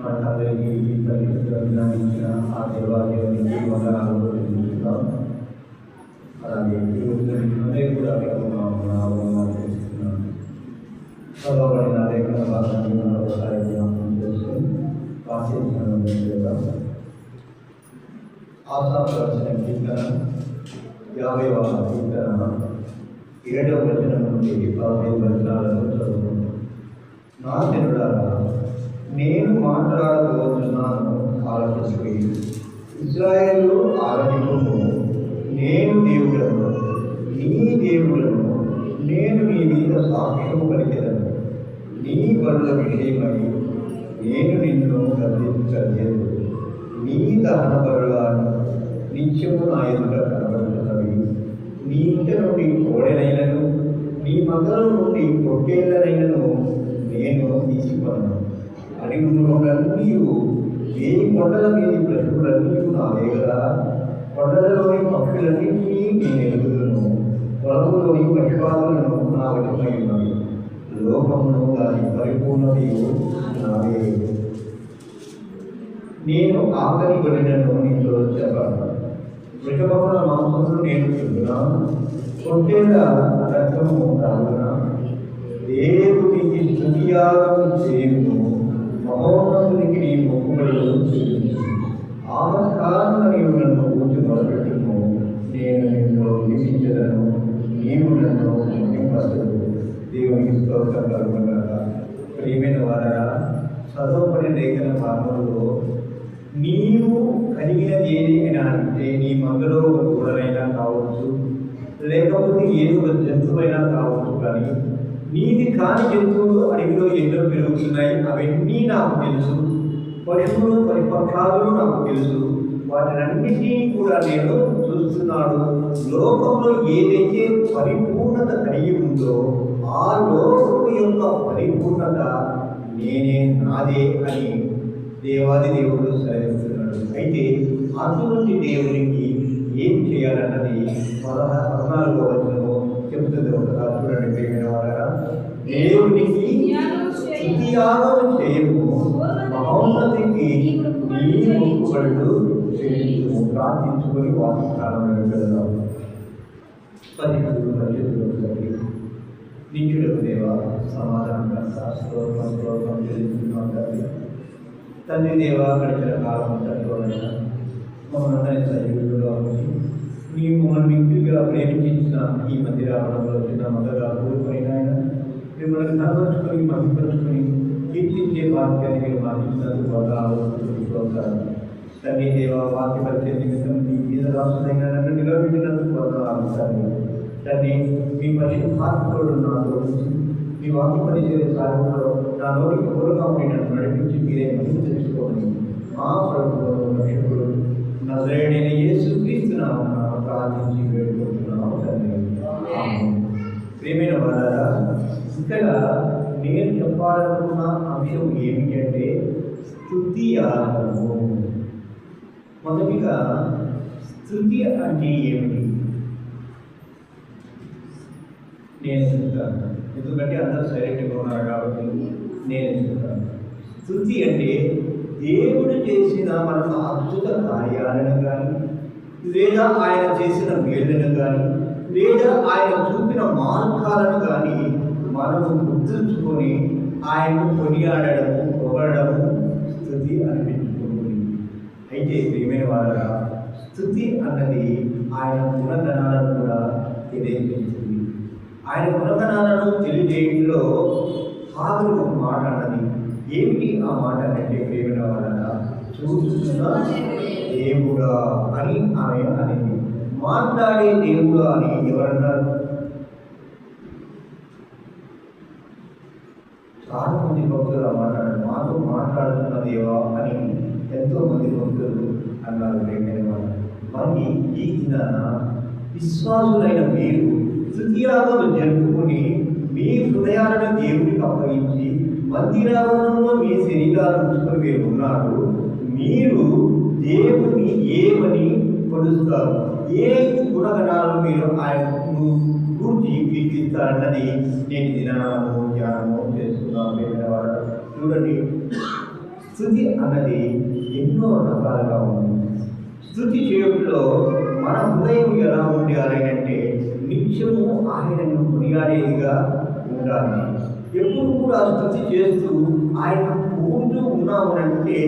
మనకందరికీ ఈ పరిశుద్ధంగా ఇచ్చిన ఆ దేవాలయాన్ని వందనాలు చెల్లిస్తున్నాం. అలాగే ఈ కూడా చేస్తున్నాను. చదవబడిన లేఖన భాగాన్ని మరొకసారి జ్ఞాపకం చేసుకొని ఆశీర్వదించడం. ఆశాపు రాసిన కీర్తన 50వ కీర్తన 7వ వచనం నుండి 15 వచనాలను చదువుకుంటాం. నా జనులారా, నేను మాట్లాడబోతున్నాను, ఆలోచించి ఇశ్రాయేలు ఆలకింపుము. నేను దేవుడను, నీ దేవుడను, నేను నీ మీద సాక్ష్యము పలికెదను. నీ బలుల విషయమై నేను నిన్ను గద్దించలేదు. నీ దహన బలులను నిత్యము నా ఎదుట కనబడుతున్నవి. నీ ఇంట నుండి కోడెనైనను, నీ మందల నుండి పొట్టేళ్లనైనను నేను తీసుకున్నాను. అడిగులన్నీ ఏ కొండల మీది ప్రజలన్నీ నావే కదా. కొండలలోని పక్షులన్నింటినీ నేను ఎరుగుదును. పొలములోని పశుపాలను నా వశమై ఉన్నవి. లోకమును దాని పరిపూర్ణతయు నావే. నేను ఆకలి కొనినను నీతో చెప్పాను. వృషభముల మాంసములు నేను తింటున్నాను. పొట్టేళ్ల రక్తము తాగునా. దేవునికి స్తుతియాగము చేయుము. మహోన్నతునికి నీ మొక్కుబడులు చెల్లించు. ఆమస్కారమున నీవు నన్ను ఊచి మొదలుపెట్టుము. నేను నిన్ను దీవించదను, నీవు నన్ను నింపదు. దేవునికి స్తోత్రం కలుగుగాక. ప్రియమైన వారరా, చదవబడిన లేఖన భాగంలో నీవు కలిగినది ఏదైనా అంటే నీ మందులో ఒక దూడలైనా కావచ్చు, లేకపోతే ఏదో ఒక జంతువైనా కావచ్చు, కానీ నీది కాని జంతువులు అడవిలో ఎన్నో పెరుగుతున్నాయి. అవన్నీ నాకు తెలుసు. పశువులు పరిపక్షాలు నాకు తెలుసు. వాటినన్నిటినీ కూడా నేను చూస్తున్నాడు. లోకంలో ఏదైతే పరిపూర్ణత కలిగి ఉందో ఆ లోకము యొక్క పరిపూర్ణత నేనే, నాదే అని దేవాది దేవుడు సెలవిస్తున్నాడు. అయితే అటువంటి దేవునికి ఏం చేయాలన్నది 14వ వచనము చెబుతుంది. ఒకసారి చూడండి ప్రియమైన వారరా. దేవునికి స్తుతియాగము చేయము, మహోన్నతికి నీ మొక్కుబడులు చెల్లించుము. ప్రార్థించుకొని వాక్యకాలంలో వెళ్దాం. నిత్యుడకు దేవా, సమాధానకర్త, స్తోత్రం చెల్లించుకున్నాం తండ్రి. దేవా, గడిచిన కాలం అంతట్లోనైనా మమ్మల్ని సజీవులుగా ఉంచి మీ మమ్మల్ని మిక్కిలిగా ప్రేమించిన ఈ మందిరావడంలో చిన్న మొదగా కోరుకుని ఆయన మిమ్మల్ని కనబరుచుకొని మహిపరుచుకొని కీర్తించే వాక్యాన్ని మీరు మాటించినందుకు వందనాలు. తండ్రి దేవ, వాక్య పరిచయ నిమిత్తం మీ మీద రాసులైన నన్ను నిలబెట్టినందుకు వందనాలు. తండ్రి, మీ పరిశుద్ధాత్ముడు నాతో మీ వాక్య పరిచయ సాయంలో నా నోటికి పూర్వగా ఉండి నన్ను నడిపించి మీరే మహిమ తెలుసుకోమని మా ప్రభువును రక్షకుడు నజరేయుడైన యేసుక్రీస్తు నామమున ప్రార్థించి వేడుకుంటున్నాము తండ్రి. ప్రియమైన వారలారా, ఇక్కడ నేను చెప్పాలనుకున్న అంశం ఏమిటంటే స్తుతియాగము. మొదటిగా స్తుతి అంటే ఏమిటి నేను చెప్తాను, ఎందుకంటే అందరూ సైలెంట్గా ఉన్నారు కాబట్టి నేను చెప్తాను. స్తుతి అంటే దేవుడు చేసిన మనకు అద్భుత కార్యాలను కానీ, లేదా ఆయన చేసిన మేళ్లను కానీ, లేదా ఆయన చూపిన మార్గాలను కానీ మనము గుర్తుంచుకొని ఆయనను కొనియాడము, పొగడము స్తుతి అనిపించుకోవాలి. అయితే ప్రియమైన వారగా, స్తుతి అన్నది ఆయన గుణగణాలను కూడా తెలియజేస్తుంది. ఆయన గుణగణాలను తెలియజేయడంలో ఆఖరి ఒక మాట అన్నది. ఏమిటి ఆ మాట అంటే ప్రియమైన వారగా, చూస్తున్న దేవుడా అని ఆమె అనేది. మాట్లాడే దేవుడా అని ఎవరన్నారు? చాలా మంది భక్తులు మాట్లాడారు. మాతో మాట్లాడుతున్న దేవా అని ఎంతో మంది భక్తులు అన్నారు. ప్రియమైన వారు, మరి ఈ దినాన విశ్వాసులైన మీరు స్తుతియాగములు జరుపుకుని మీ హృదయాలను దేవుడికి అప్పగించి మందిరావరణంలో మీ శరీరాలను ఉంచుకొని మీరు ఉన్నారు. మీరు దేవుని ఏమని కొలుస్తారు? ఏ గుణగణాలను మీరు ఆయనను గురించి కీర్తిస్తారన్నది నేను దినాము ధ్యానము చేస్తున్నాను. చూడండి, స్తుతి అన్నది ఎన్నో రకాలుగా ఉంది. స్తుతి చేయుటలో మన హృదయం ఎలా ఉండాలి అంటే నిత్యము ఆయనను కొనియాడేదిగా ఉండాలి. ఎప్పుడు కూడా స్తుతి చేస్తూ ఆయన కూడుతూ ఉన్నాము అంటే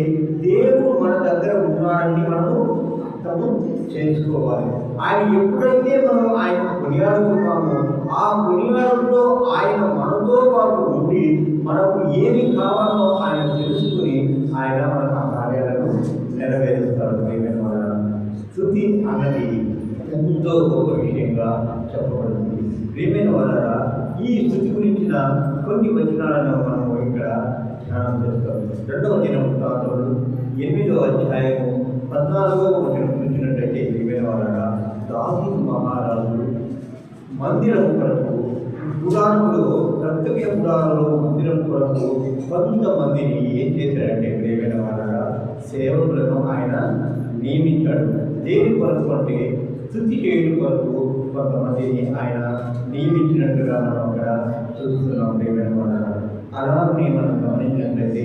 దేవుడు మన దగ్గర ఉన్నాడని మనము అర్థము చేసుకోవాలి. ఆయన ఎప్పుడైతే మనం ఆయన కొనియాడుతున్నామో ఆ కొనియాడులో ఆయన మనతో పాటు ఉండి మనకు ఏమి కావాలో ఆయన తెలుసుకుని ఆయన మన కార్యాలను నెరవేరుస్తాడు. స్తుతి అన్నది ఎంతో గొప్ప విషయంగా చెప్పబడుతుంది. ప్రియమైన వారా, ఈ స్తుతి గురించిన కొన్ని వచనాలను మనము ఇక్కడ ధ్యానం చేస్తాం. 2వ దినవృత్తాంతములు 8వ అధ్యాయము 14వ వచనం చూసినట్లయితే, ప్రియమైన వారా, దావీదు మహారాజు మందిరం కొరకు పురాణంలో ప్రత్యక్ష పురాణంలో మందిరం కొరకు కొంతమందిని ఏం చేశాడంటే, ప్రియమైన వారా, సేవకులను ఆయన నియమించాడు. దేని కొరకు అంటే స్తుతి చేయడం కొరకు కొంతమందిని ఆయన నియమించినట్టుగా మనం అక్కడ చూస్తున్నాం. ప్రియమైన వారా, అలాగే మనం గమనించినట్లయితే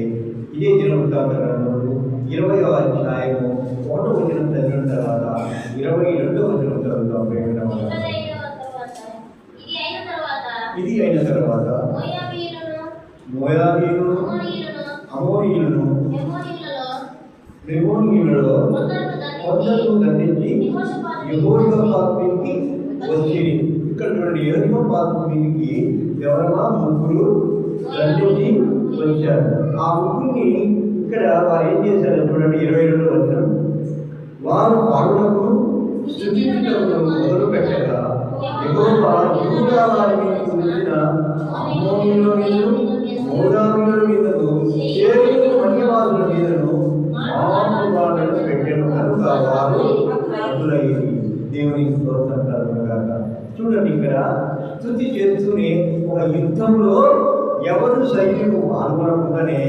ఇదే దినవృత్తాంతంలో 20వ అధ్యాయము 1వ వచనం చదివిన తర్వాత 22వ వచనం చదువుతాం. ప్రియమైన వారా, ఇది అయిన తర్వాత మోయాబీయులను అమోరీయులను మెమోనీయులలో కొందరు దండించి యెహోషాపాతు మీదికి వచ్చిరి. ఇక్కడ చూడండి, యెహోషాపాతు మీదికి ఎవరైనా ముగ్గురు దండించి వచ్చారు. ఆ ముగ్గురిని ఇక్కడ వారు ఏం చేశారు చూడండి, 22వ వచనం, వారు పాడులకు స్తుతించుటకు మొదలు పెట్టగా యెహోవా యూదా వారి మీదకు వచ్చిన అమ్మోనీయుల మీదను మోయాబీయుల మీదను చేరు మన్యవాదుల మీదను మావాలను పెట్టెను కనుక వారు అదులయ్యి. దేవుని స్తోత్రం కలుగునుగాక. చూడండి, ఇక్కడ స్తుతి చేస్తూనే ఒక యుద్ధంలో ఎవరు సైన్యము పాల్గొనకుండానే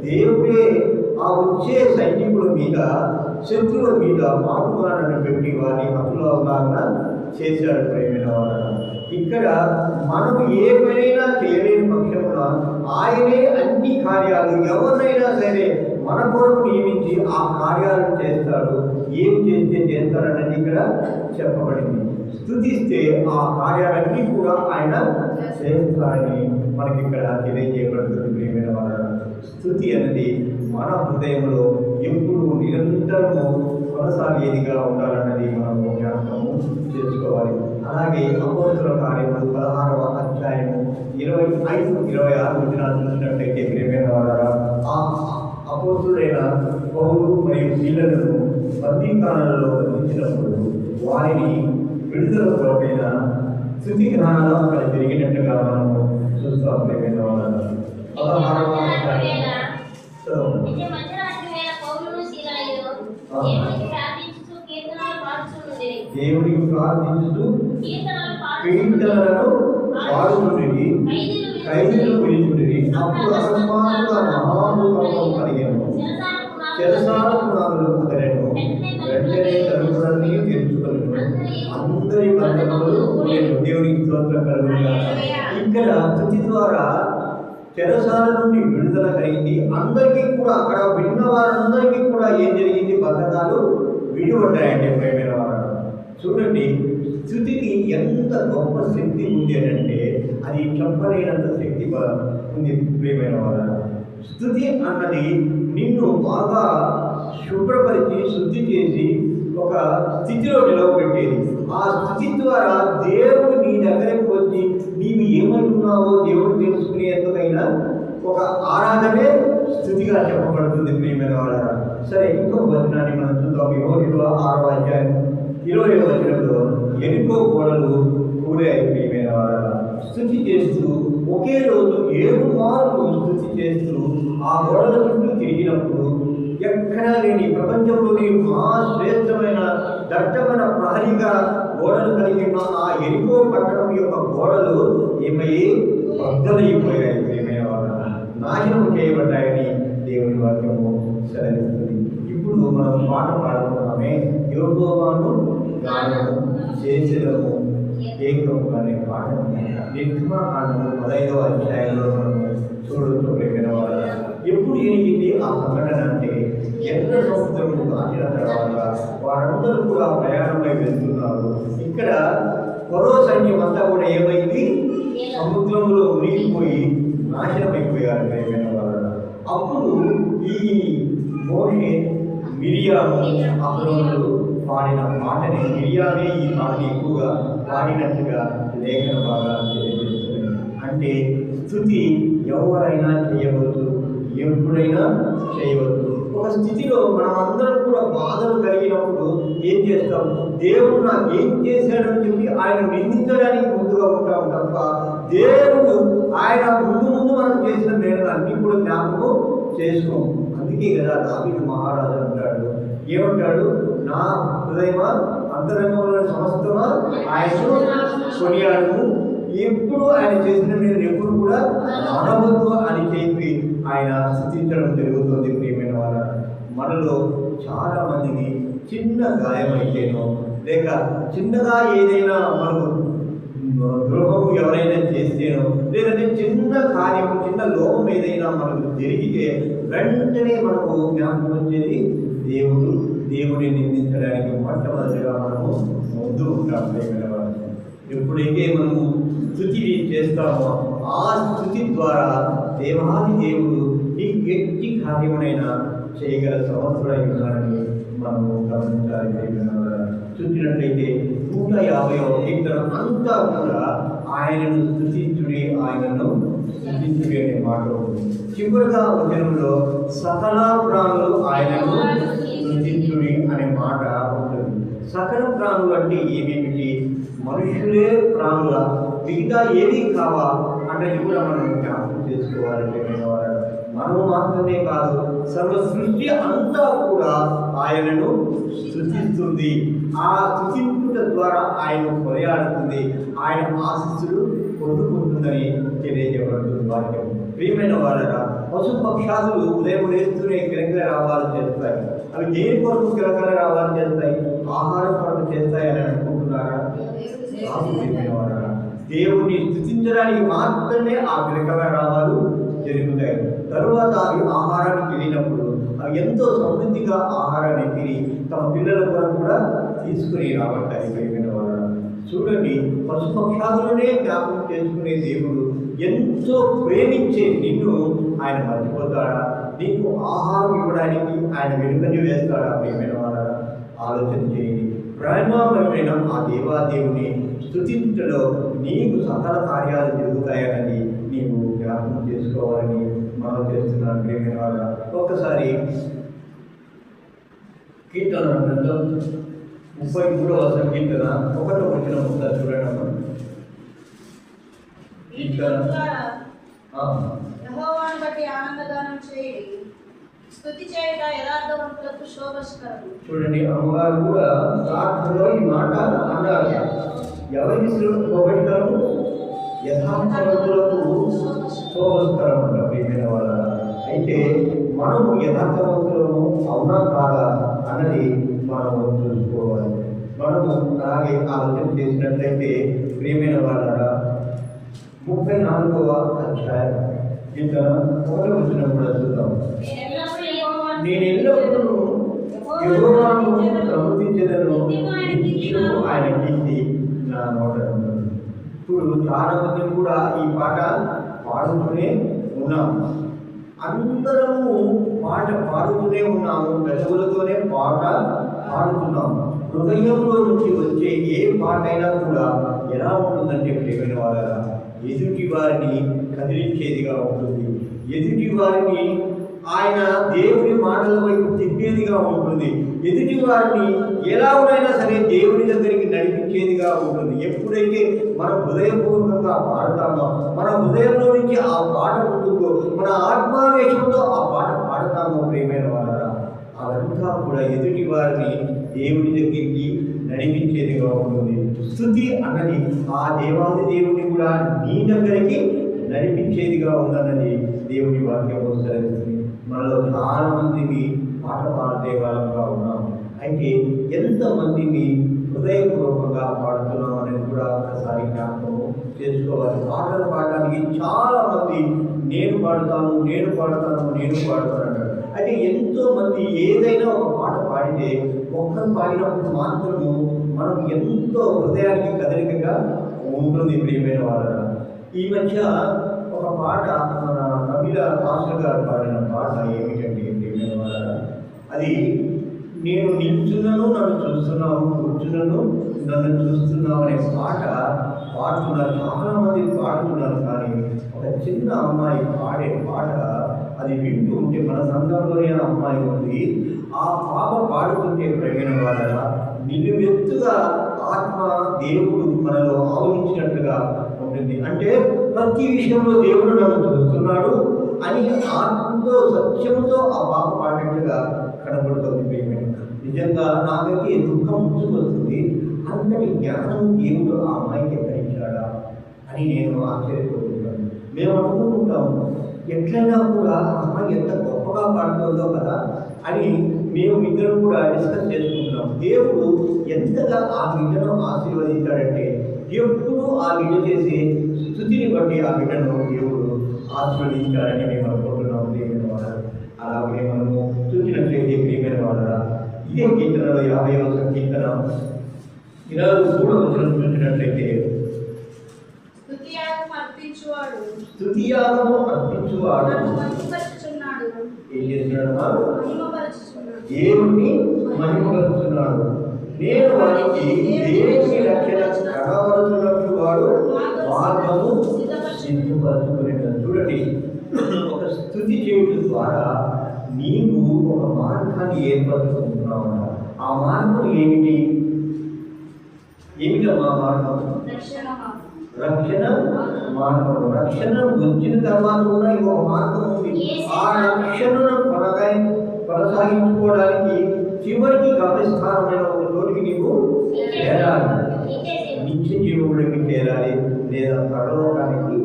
దేవుడే ఆ వచ్చే సైనికుల మీద శత్రువుల మీద మాటలను పెట్టి వారిని అతులవలాగా చేశాడు. ప్రేమైన వారు, ఇక్కడ మనం ఏమైనా చేయలేని పక్షమున ఆయనే అన్ని కార్యాలు ఎవరినైనా సరే మన కొరకు నియమించి ఆ కార్యాలు చేస్తాడు. ఏం చేస్తే చేస్తారన్నది ఇక్కడ చెప్పబడింది. స్తుతిస్తే ఆ కార్యాలన్నీ కూడా ఆయన చేస్తాడని మనకి ఇక్కడ తెలియజేయబడుతుంది. ప్రియమైన వారు, స్తుతి అనేది మన హృదయంలో ఎప్పుడు నిరంతరము కొనసాగేదిగా ఉండాలన్నది మనము జ్ఞాపకము చేసుకోవాలి. అలాగే అపోస్తలుల కార్యములు 16వ అధ్యాయము 25-26 వచనాలు చూసినట్లయితే, ప్రియమైన వారు, ఆ అపోస్తలుడైన పౌలు మరియు సీలను బందీఖానాలలో బంధించినప్పుడు వారిని విడుదల కొరకైన స్తుతి జ్ఞానాలు అక్కడ జరిగినట్టుగా మనము చూస్తాం. ప్రియమైన వారు, 16వ అధ్యాయం దేవునికి ప్రార్థించుతూ కీర్తనలను పాడుతుండేది, ఖైదీలు విడిచుండేది. అప్పుడు అకస్మాత్తుగా మహాభూకంపం కలిగాను, చెరసాలకునాదులు కుదరను, వెంటనే తలుపులన్నీ తెరుచుకొనెను, అందరి బంధకములు కూలెను. దేవునికి స్తోత్రం కలుగునుగాక. ఇక్కడ స్తుతి ద్వారా చెరసాల నుండి విడుదల కలిగింది. అందరికీ కూడా అక్కడ విన్న వారందరికీ కూడా ఏం జరిగింది, బంధకాలు విడిపడ్డాయంటే. ప్రియమైన వారు, చూడండి, స్తుతికి ఎంత గొప్ప శక్తి ఉంది అంటే అది చెప్పలేనంత శక్తి ఉంది. ప్రియమైన వారు, స్తుతి అన్నది నిన్ను బాగా శుభ్రపరిచి శుద్ధి చేసి ఒక స్థితిలో నిలవబెట్టేది. ఆ స్థితి ద్వారా దేవుడు నీ దగ్గరకు వచ్చి నీవు ఏమనుకున్నావో దేవుడు తెలుసుకునేందుకైనా ఒక ఆరాధనే స్థితిగా చెప్పబడుతుంది. ప్రియమైన వారు, సరే, ఇంకొక వచనాన్ని మనం చూద్దాం. యెహోషువ 6వ అధ్యాయం 20వ వచనంలో, ఎరికో గోడలు కూలాయి. ప్రియమైన వారు, స్తుతి చేస్తూ ఒకే రోజు 7 మార్లు స్తుతి చేస్తూ ఆ గోడల చుట్టూ తిరిగినప్పుడు ఎక్కడా లేని ప్రపంచంలోని మహాశ్రేష్టమైన దట్టమైన ప్రహరీగా గోడలు కలిగిన ఆ ఎరికో పట్టణం యొక్క గోడలు ఏమయ్యి బద్దలైపోయాయి. ప్రియమైన వారు, నాశనం చేయబడ్డాయని దేవుని వాక్యము సెలవిస్తుంది. ఇప్పుడు మనం పాట పాడుతున్నామే, యెహోవాను గానము చేసేదము ఏకము అనే పాటను నిర్గమకాండము 15వ అధ్యాయంలో మనము చూడవచ్చు. ప్రియమైన వారు, ఎప్పుడు జరిగింది ఆ సంఘటన అంటే, ఎర్ర సముద్రము దాటిన తర్వాత వారందరూ కూడా ప్రయాణమై వెళ్తున్నారు. ఇక్కడ ఫరో సైన్యం అంతా కూడా ఏమైంది? సముద్రంలో మునిగిపోయి నాశనమైపోయారు ప్రియమైన వాళ్ళ. అప్పుడు ఈ మోషే మిరియాము అహరోనులు పాడిన పాటని, మిరియామే ఈ పాటని ఎక్కువగా పాడినట్టుగా లేఖన భాగాలు తెలియజేస్తుంది. అంటే స్తుతి ఎవరైనా చేయవచ్చు, ఎప్పుడైనా చేయవచ్చు. ఒక స్థితిలో మనం అందరం కూడా బాధలు కలిగినప్పుడు ఏం చేస్తాం? దేవుడు నాకు ఏం చేశాడని చెప్పి ఆయన నిందించడానికి ముందుగా ఉంటాం తప్ప, దేవుడు ఆయన ముందు మనం చేసిన మేళాన్ని కూడా జ్ఞాపకం చేసుకోము. అందుకే కదా దావీదు మహారాజు అంటాడు, ఏమంటాడు? నా హృదయమా అంతరంగంలో సమస్తమా ఆయనను కొనియాడు. ఎప్పుడు ఆయన చేసిన మీద ఎప్పుడు కూడా అనవద్దు అని చెప్పి ఆయన స్థుతించడం జరుగుతుంది. ప్రియమైన వాళ్ళ, మనలో చాలా మందిని చిన్న గాయమైతేనో, లేక చిన్నగా ఏదైనా మనకు ద్రోహం ఎవరైనా చేస్తేనో, లేదంటే చిన్న కార్యం, చిన్న లోపం ఏదైనా మనకు జరిగితే వెంటనే మనకు జ్ఞాపకం వచ్చేది దేవుడిని నిందించడానికి మొట్టమొదటిగా మనము ముందు ఉంటాం. ప్రియమైన వాళ్ళు, ఎప్పుడైతే మనము స్తుతిని చేస్తామో ఆ స్తుతి ద్వారా దేవాది దేవుడు ఈ ఎట్టి కార్యమునైనా చేయగల సమర్థుడై ఉన్నాడని మనము గమనించాలి. చూసినట్లయితే 150వ కీర్తన అంతా కూడా ఆయనను స్తుతించుడి, ఆయనను స్తుతించుడి అనే మాట ఉంటుంది. చివరిగా వచనంలో సకల ప్రాణులు ఆయనను స్తుతించుడి అనే మాట ఉంటుంది. సకల ప్రాణులు అంటే ఏమేమిటి? మనుషులే ప్రాణుల, మిగతా ఏది కావా అన్నది కూడా మనం జ్ఞాపకం చేసుకోవాలి. మనము మాత్రమే కాదు, సర్వ సృష్టి అంతా కూడా ఆయనను స్తుతిస్తుంది. ఆ స్తుతించుట ద్వారా ఆయన కొనియాడుతుంది, ఆయన ఆశీస్సులు పొందుకుంటుందని తెలియజేయబడుతుంది వాక్యం. ప్రియమైన వాళ్ళరా, పశు పక్షాదులు ఉదయం లేస్తూనే కిలకిల రావాలని చేస్తాయి. అవి దేని కొరకు కిలకిల రావాలని చేస్తాయి? ఆహారం కొరకు చేస్తాయని అనుకుంటున్నారా? ప్రియమైన వాళ్ళరా, దేవుడిని స్తుతించడానికి మాత్రమే ఆ కిలకిల రావాలు జరుగుతాయి. తరువాత అవి ఆహారానికి వెళ్ళినప్పుడు అవి ఎంతో సమృద్ధిగా ఆహారాన్ని తిని తమ పిల్లల కొరకు కూడా తీసుకుని రాబట్టాయి. ప్రియమైన వాళ్ళ, చూడండి, పశుపక్షాదులనే జ్ఞాపకం చేసుకునే దేవుడు ఎంతో ప్రేమించే నిన్ను ఆయన మర్చిపోతాడా? నీకు ఆహారం ఇవ్వడానికి ఆయన వెనుకని వేస్తాడా? ప్రియమైన వాళ్ళ, ఆలోచన చేయండి. ప్రేమమైన ఆ దేవాదేవుని స్తుతించలో నీకు సకల కార్యాలు జరుగుతాయని నీవు జ్ఞాపకం చేసుకోవాలని మనం చేస్తున్నాను. ప్రియమైన వాళ్ళ, ఒక్కసారి కీర్తన గ్రంథం 33వ సంకీర్తన 1వ వచనం ఒకసారి చూడండి. యెహోవాను బట్టి ఆనందగానం చేయుడి, స్తుతి చేయుట యథార్థవంతులకు శోభస్కరము. చూడండి, అమ్మగారు కూడా ప్రార్థనలో ఈ మాట అన్నారు. ఎవరికి శోభస్కరము? యథార్థవంతులకు శోభస్కరం అంట. ప్రియమైన వాళ్ళ, అయితే మనము యథార్థవంతులము అవునా కాదా అన్నది మనము చూసుకోవాలి. మనము అలాగే ఆలోచన చేసినట్లయితే ప్రియమైన వాళ్ళ 34వ అధ్యాయం కీర్తన 1వ వచనం కూడా చూద్దాం. నేను ఎల్లప్పుడూ యెహోవాను స్తుతించెదను, నిత్యము ఆయన కీర్తి నా నోట ఉంటుంది. ఇప్పుడు చాలా మంది కూడా ఈ పాట పాడుతూనే ఉన్నాము. అందరము పాట పాడుతూనే ఉన్నాము, పెదవులతోనే పాట పాడుతున్నాము. హృదయంలో నుంచి వచ్చే ఏ పాట అయినా కూడా ఎలా ఉంటుందంటే ప్రియమైన వాళ్ళ, ఎదుటి వారిని కదిలించేదిగా ఉంటుంది. ఎదుటి వారిని ఆయన దేవుని మాటల వైపు తిప్పేదిగా ఉంటుంది. ఎదుటి వారిని ఎలాగైనా సరే దేవుని దగ్గరికి నడిపించేదిగా ఉంటుంది. ఎప్పుడైతే మనం హృదయపూర్వకంగా పాడతామో, మన హృదయంలో నుంచి ఆ పాట ఉంటుందో, మన ఆత్మావేశంతో ఆ పాట పాడతామో ప్రియమైన వాళ్ళ, అవంతా కూడా ఎదుటి వారిని దేవుని దగ్గరికి నడిపించేదిగా ఉంటుంది. స్తుతి అన్నది ఆ దేవాది దేవుని కూడా నీ దగ్గరికి నడిపించేదిగా ఉందన్నది దేవుని వాక్యం సెలవిస్తుంది. మనలో చాలా మందిని పాట పాడే వాళ్ళంగా ఉన్నాం. అయితే ఎంతమందిని హృదయపూర్వకంగా పాడుతున్నాం అనేది కూడా ఒకసారి జ్ఞాపకం చేసుకోవాలి. పాటలు పాడడానికి చాలామంది నేను పాడతాను అంటారు. అయితే ఎంతోమంది ఏదైనా ఒక పాట పాడితే ఒక్కరు పాడినప్పుడు మాత్రము మనం ఎంతో హృదయానికి కదలికగా ఉంటుంది. ప్రియమైన వాళ్ళ ఈ మధ్య ఒక పాట మన తమిళ మాస్టర్ గారు పాడిన పాట ఏమిటంటే ప్రియమైన వాళ్ళ, అది నేను నిల్చున్నాను నన్ను చూస్తున్నావు, కూర్చున్నాను నన్ను చూస్తున్నావు అనే పాట పాడుతున్నారు. చాలామంది పాడుతున్నారు. కానీ ఒక చిన్న అమ్మాయి పాడే పాట అది వింటూ ఉంటే, మన సంఘంలోనే అమ్మాయి ఉంది, ఆ పాప పాడుతుంటే ప్రేమైన వాళ్ళ నిలువెత్తుగా ఆత్మ దేవుడు మనలో ఆవరించినట్లుగా ఉంటుంది. అంటే ప్రతి విషయంలో దేవుడు నన్ను చూస్తున్నాడు అని ఆత్మతో సత్యంతో ఆ పాప పాడినట్లుగా కనబడుతుంది. ప్రేమైన నిజంగా నాకైతే దుఃఖం ముంచుకొస్తుంది. అంతటి జ్ఞానం దేవుడు ఆ అమ్మాయికి ఎక్కడించాడా అని నేను ఆశ్చర్యపోతున్నాను. మేము అనుకుంటాము ఎట్లయినా కూడా ఆ అమ్మాయి ఎంత గొప్పగా పాడుతుందో కదా అని మేము ఇద్దరు కూడా డిస్కస్ చేసుకుంటున్నాం. దేవుడు ఎంతగా ఆ బిడ్డను ఆశీర్వదించాడంటే, ఎప్పుడు ఆ బిడ్డ చేసే స్థుతిని బట్టి ఆ బిడ్డను దేవుడు ఆశీర్వదించాడని మేము అనుకుంటున్నాం. ప్రియమైన వాళ్ళ అలాగే మనము చూసినట్లయితే ప్రియమైన వాళ్ళ ఇదే కీర్తనలో 50వ సంకీర్తన 23వ వచనం చూసినట్లయితే, స్తుతియాగము అర్పించువాడు ఏం చేస్తున్నాడు? దేవుణ్ణి మహిమపరుస్తున్నాడు. నేను వారికి దేవుని రక్షణ కనబడుతున్నట్లు వాడు మార్గము సిద్ధపరచుకునేటది. చూడండి, ఒక స్తుతి చేయడం ద్వారా నీవు ఒక మార్గాన్ని ఏర్పరచుకుంటున్నావు. ఆ మార్గం ఏమిటి? ఏమిటమ్మా మార్గం? రక్షణ మార్గం. రక్షణ వచ్చిన తర్వాత కూడా ఇంకొక మార్గం ఉంది. ఆ రక్షణను కొనసాగించుకోవడానికి చివరికి గమ్యస్థానమైన ఒక చోటికి నీవు చేరాలి. నిత్య జీవుడికి చేరాలి, లేదా పరలోకానికి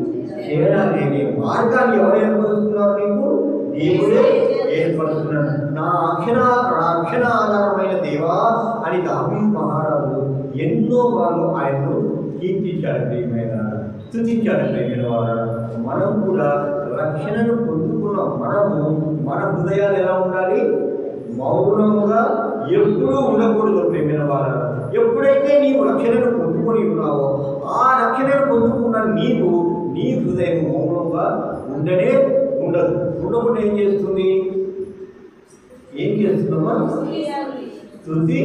చేరాలి అనే మార్గాన్ని ఎవరు ఏర్పరుస్తున్నారు? నీకు దేవుడే ఏర్పరుస్తున్నాడు. నా రక్షణ ఆధారమైన దేవా అని దావీదు మహారాజు ఎన్నో వాళ్ళు ఆయన్ను కీర్తించాడు, ప్రియమైన స్తుతించాడు. ప్రియమైన వారు మనం కూడా రక్షణను పొందుకున్న మనము మన హృదయాలు ఎలా ఉండాలి? మౌనంగా ఎప్పుడూ ఉండకూడదు. ప్రియమైన వారు ఎప్పుడైతే నీవు రక్షణను పొందుకొని ఉన్నావో, ఆ రక్షణను పొందుకున్న నీవు నీ హృదయం మౌనంగా ఉండనే ఉండదు. ఉండకుండా ఏం చేస్తుంది? ఏం చేస్తుందమ్మా? స్తుతి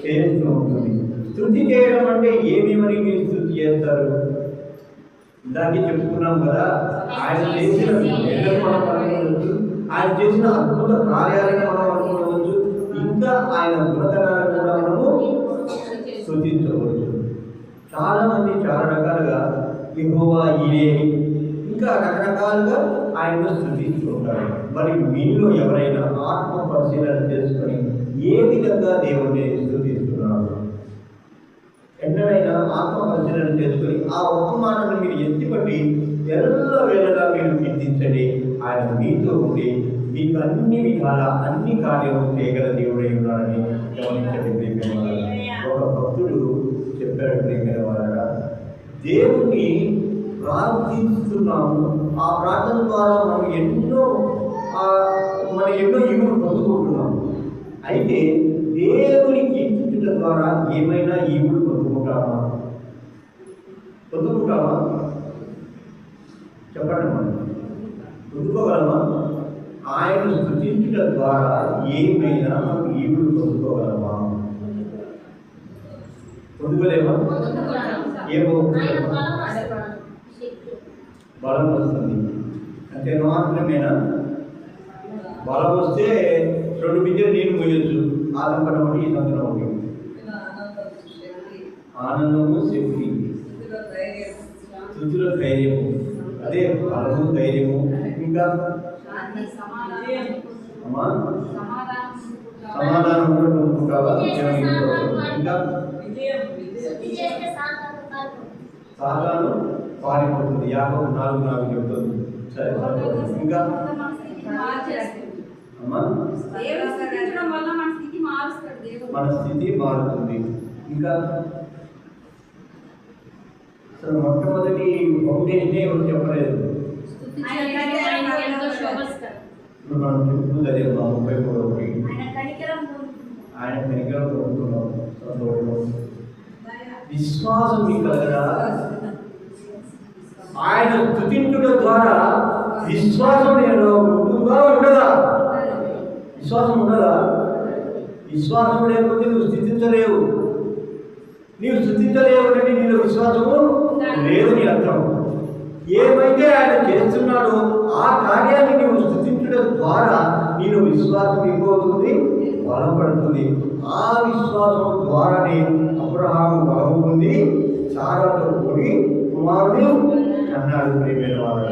చేస్తూ ఉంటుంది. స్తుతి చేయడం అంటే ఏమేమని మీరు స్తుతి చేస్తారు? ఇందాకే చెప్పుకున్నాం కదా, ఆయన చేసిన మనం అనుకోవచ్చు, ఆయన చేసిన అద్భుత కార్యాలను మనం అనుకోవచ్చు, ఇంకా ఆయన గుణగణాలను కూడా మనము స్తుతించవచ్చు. చాలామంది చాలా రకాలుగా యెహోవా ఈరే ఇంకా రకరకాలుగా ఆయనను స్తుతించుకుంటారు. మరి మీలో ఎవరైనా ఆత్మ పరిశీలన చేసుకొని ఏ విధంగా దేవుడిని స్తుతిస్తున్నారు? ఎన్నడైనా ఆత్మ పరిశీలన చేసుకొని ఆ ఒక్క మాటను మీరు ఎత్తిపట్టి ఎల్లవేళలా మీరు కీర్తించండి. ఆయన మీతో ఉండి మీకు అన్ని విధాల అన్ని కార్యాలు చేయగల దేవుడై ఉన్నాడని గమనించండి. ప్రియమైన ఒక భక్తుడు చెప్పాడు, ప్రియమైన వారా, దేవుణ్ణి ప్రార్థిస్తున్నాము, ఆ ప్రార్థన ద్వారా మనం ఎన్నో ఈవులు పొందుకుంటున్నాము. అయితే దేవుని కీర్తించడం ద్వారా ఏమైనా ఈవులు పొందుకుంటామా? చెప్పండి, మనం పొందుకోగలమా? ఆయన స్తుతించడం ద్వారా ఏమైనా ఈవులు పొందుకోగలమా? పొందుకోలేమా? ఏమో బలం వస్తుంది అంటే మాత్రమేనా? బలం వస్తే 2 బిందెలు నీళ్ళు పోయొచ్చు. ఆ దంపనం ఒకటి, ఈ దంపనం ఒకటి. ఆనందము, శక్తి, స్థుతిలో ధైర్యము, అదే బలము, ధైర్యము. ఇంకా అమ్మా సమాధానం కూడా పొందుకుంటావా? ఇంకా సాధారణ పారిపోతుంది. 54:4 చెప్తుంది. సరే, ఇంకా అమ్మా మన స్థితి మారుతుంది. ఇంకా అసలు మొట్టమొదటి ఫౌండేషనే ఎవరు చెప్పలేదు. ఆయన కనికరం ఎంతో శోభస్కరం. ఇప్పుడు మనం చెప్పుకుంది అదే మా 33 ఆయన కనికరం ఆయన కనికరం కోరుకున్నాం. సంతోషం. విశ్వాసం మీకు కలగదా? ఆయన స్తుతించడం ద్వారా విశ్వాసం నేను ఉంటుందా ఉండదా? విశ్వాసం ఉండదా? విశ్వాసం లేకపోతే నువ్వు స్థుతించలేవు. నీవు స్థుతించలేవు అంటే నీలో విశ్వాసము లేదని అర్థం. ఏమైతే ఆయన చేస్తున్నాడో ఆ కార్యాన్ని నీవు స్థుతించడం ద్వారా నీలో విశ్వాసం ఎక్కువవుతుంది, బలపడుతుంది. ఆ విశ్వాసం ద్వారానే అబ్రహాము బలము పొంది సారాతో కూడి కుమారుడు అన్నాడు. ప్రియమైన వారు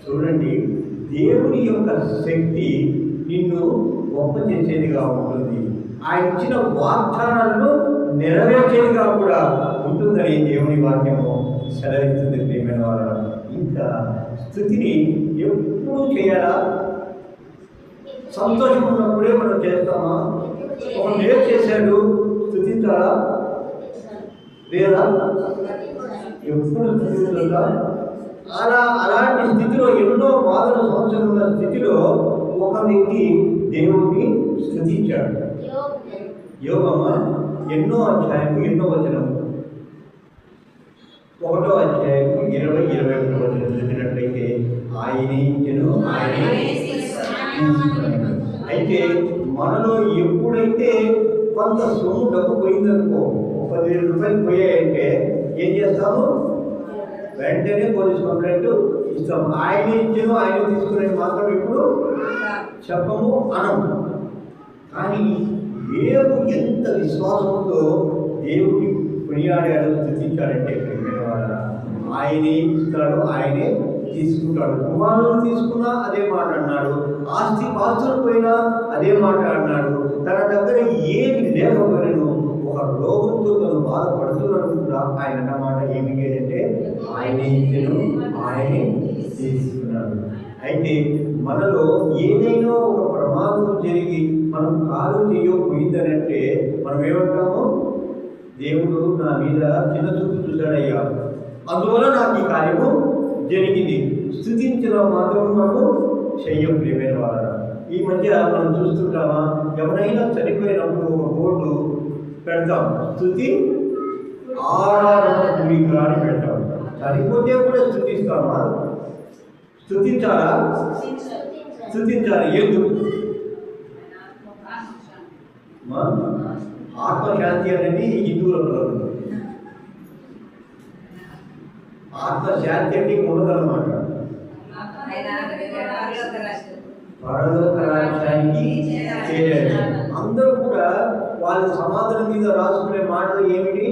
చూడండి, దేవుని యొక్క శక్తి నిన్ను గొప్ప చేసేదిగా ఉంటుంది. ఆయన ఇచ్చిన వాగ్దానాలను నెరవేర్చేదిగా కూడా ఉంటుందని దేవుని వాక్యము సెలవిస్తుంది. ప్రియమైన వారు ఇంకా స్తుతిని ఎప్పుడు చేయాలా? సంతోషం ఉన్నప్పుడే మనం చేస్తామా? ఒక మేలు చేశాడు స్తుతించాలా లేదా? ఎప్పుడు స్తుతించాలా? అలాంటి స్థితిలో ఎన్నో బాధల సంవత్సరం ఉన్న స్థితిలో ఒక వ్యక్తి దేవుడిని స్తుతించాడు. యోగమా ఎన్నో అధ్యాయము ఎన్నో వచనము 1వ అధ్యాయము 20-21 వచనం చదివినట్లయితే ఆయనే ఇచ్చెను, ఆయనే తీసుకున్నాడు. అయితే మనలో ఎప్పుడైతే కొంత సొమ్ము డబ్బు పోయిందనుకో, 10,000 రూపాయలు పోయాయంటే ఏం చేస్తాము? వెంటనే పోలీస్ కంప్లైంట్ ఇస్తాము. ఆయనే ఇచ్చాను, ఆయన తీసుకునే మాత్రం ఎప్పుడు చెప్పము, అనము. కానీ దేవుడు ఎంత విశ్వాసంతో దేవుడిని కొనియాడాడు, స్థుతించాడంటే ఆయనే ఇస్తాడు, ఆయనే తీసుకుంటాడు. కుమారులను తీసుకున్నా అదే మాట అన్నాడు, పాస్తులు పోయినా అదే మాట అన్నాడు. తన దగ్గర ఏమి లేకపోయినను ఒక రోగంతో తను బాధపడుతున్నాడు కూడా ఆయన అన్నమాట ఏమి లేదంటే ఆయనే ఇచ్చెను, ఆయనే తీసుకున్నాడు. అయితే మనలో ఏదైనా ఒక ప్రమాదం జరిగి మనం కాలు చేయకపోయిందనంటే మనం ఏమంటాము? దేవుడు నా మీద చిన్న చూపు చూశాడయ్యా, అందువల్ల నాకు ఈ కార్యము జరిగింది. స్తుతించడం మాత్రం మనము చెయ్యం. ప్రియమైన వాళ్ళ ఈ మధ్య మనం చూస్తుంటామా? ఎవరైనా చనిపోయినప్పుడు ఒక బోర్డు పెడతాం, స్తుతి ఆరాధన కూడిక అని పెడతాం. చనిపోతే కూడా స్తుతిస్తామా? స్తుతించాలా? స్తుతించాలి. ఎందుకు? ఆత్మశాంతి అనేది హిందువులలో ఉంది. ఆత్మశాంతి అంటే ఉండదన్నమాట. పరలోక రాజ్యానికి చేరాడు. అందరూ కూడా వాళ్ళ సమాధానం మీద రాసుకునే మాటలు ఏమిటి?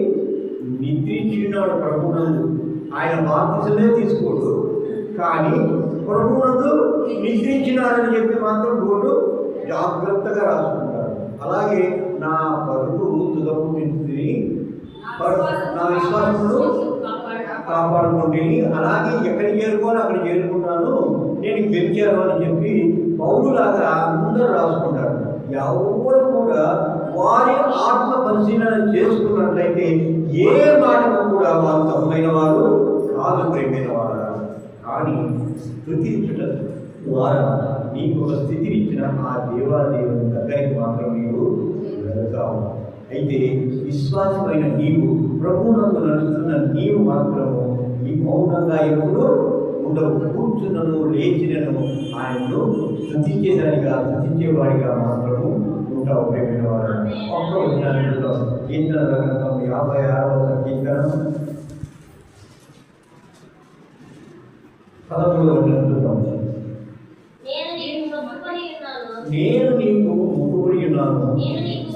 నిద్రించినాడు ప్రభునందు. ఆయన బాప్తిసమే తీసుకోడు, కానీ ప్రభునందు నిద్రించినాడని చెప్పి మాత్రం బోర్డు జాగ్రత్తగా రాసుకుంటారు. అలాగే నా బతుకు తుదముంటుంది, నా విశ్వాసమును కాపాడుకోండి, అలాగే ఎక్కడికి చేరుకోవాలి అక్కడ చేరుకున్నాను, నేను పెంచాను అని చెప్పి పౌరులాగా అందరూ రాసుకుంటారు. ఎవరు కూడా వారి ఆత్మ పరిశీలన చేసుకున్నట్లయితే ఏ మాటకు కూడా వారు తప్పైన వారు కాదు. ప్రేమైన వారు కానీ స్తుతించడం ద్వారా నీకు ఒక స్థితిని ఇచ్చిన ఆ దేవాదేవుని దగ్గరికి మాత్రం నీవు వెళ్తావు. అయితే విశ్వాసమైన నీవు, ప్రభువునందు నడుస్తున్న నీవు మాత్రము ఈ మౌనంగా ఎప్పుడు ఉండవు. కూర్చున్నను లేచినను ఆయనను స్తుతించేవాడిగా మాత్రము ఉంటావు. ప్రేమైన వారు ఒక్క వచనంలో కీర్తన గ్రంథం 56వ కీర్తన 13వ వచనం, నేను నీకు మొక్కుబడి ఉన్నాను, నేను నీకు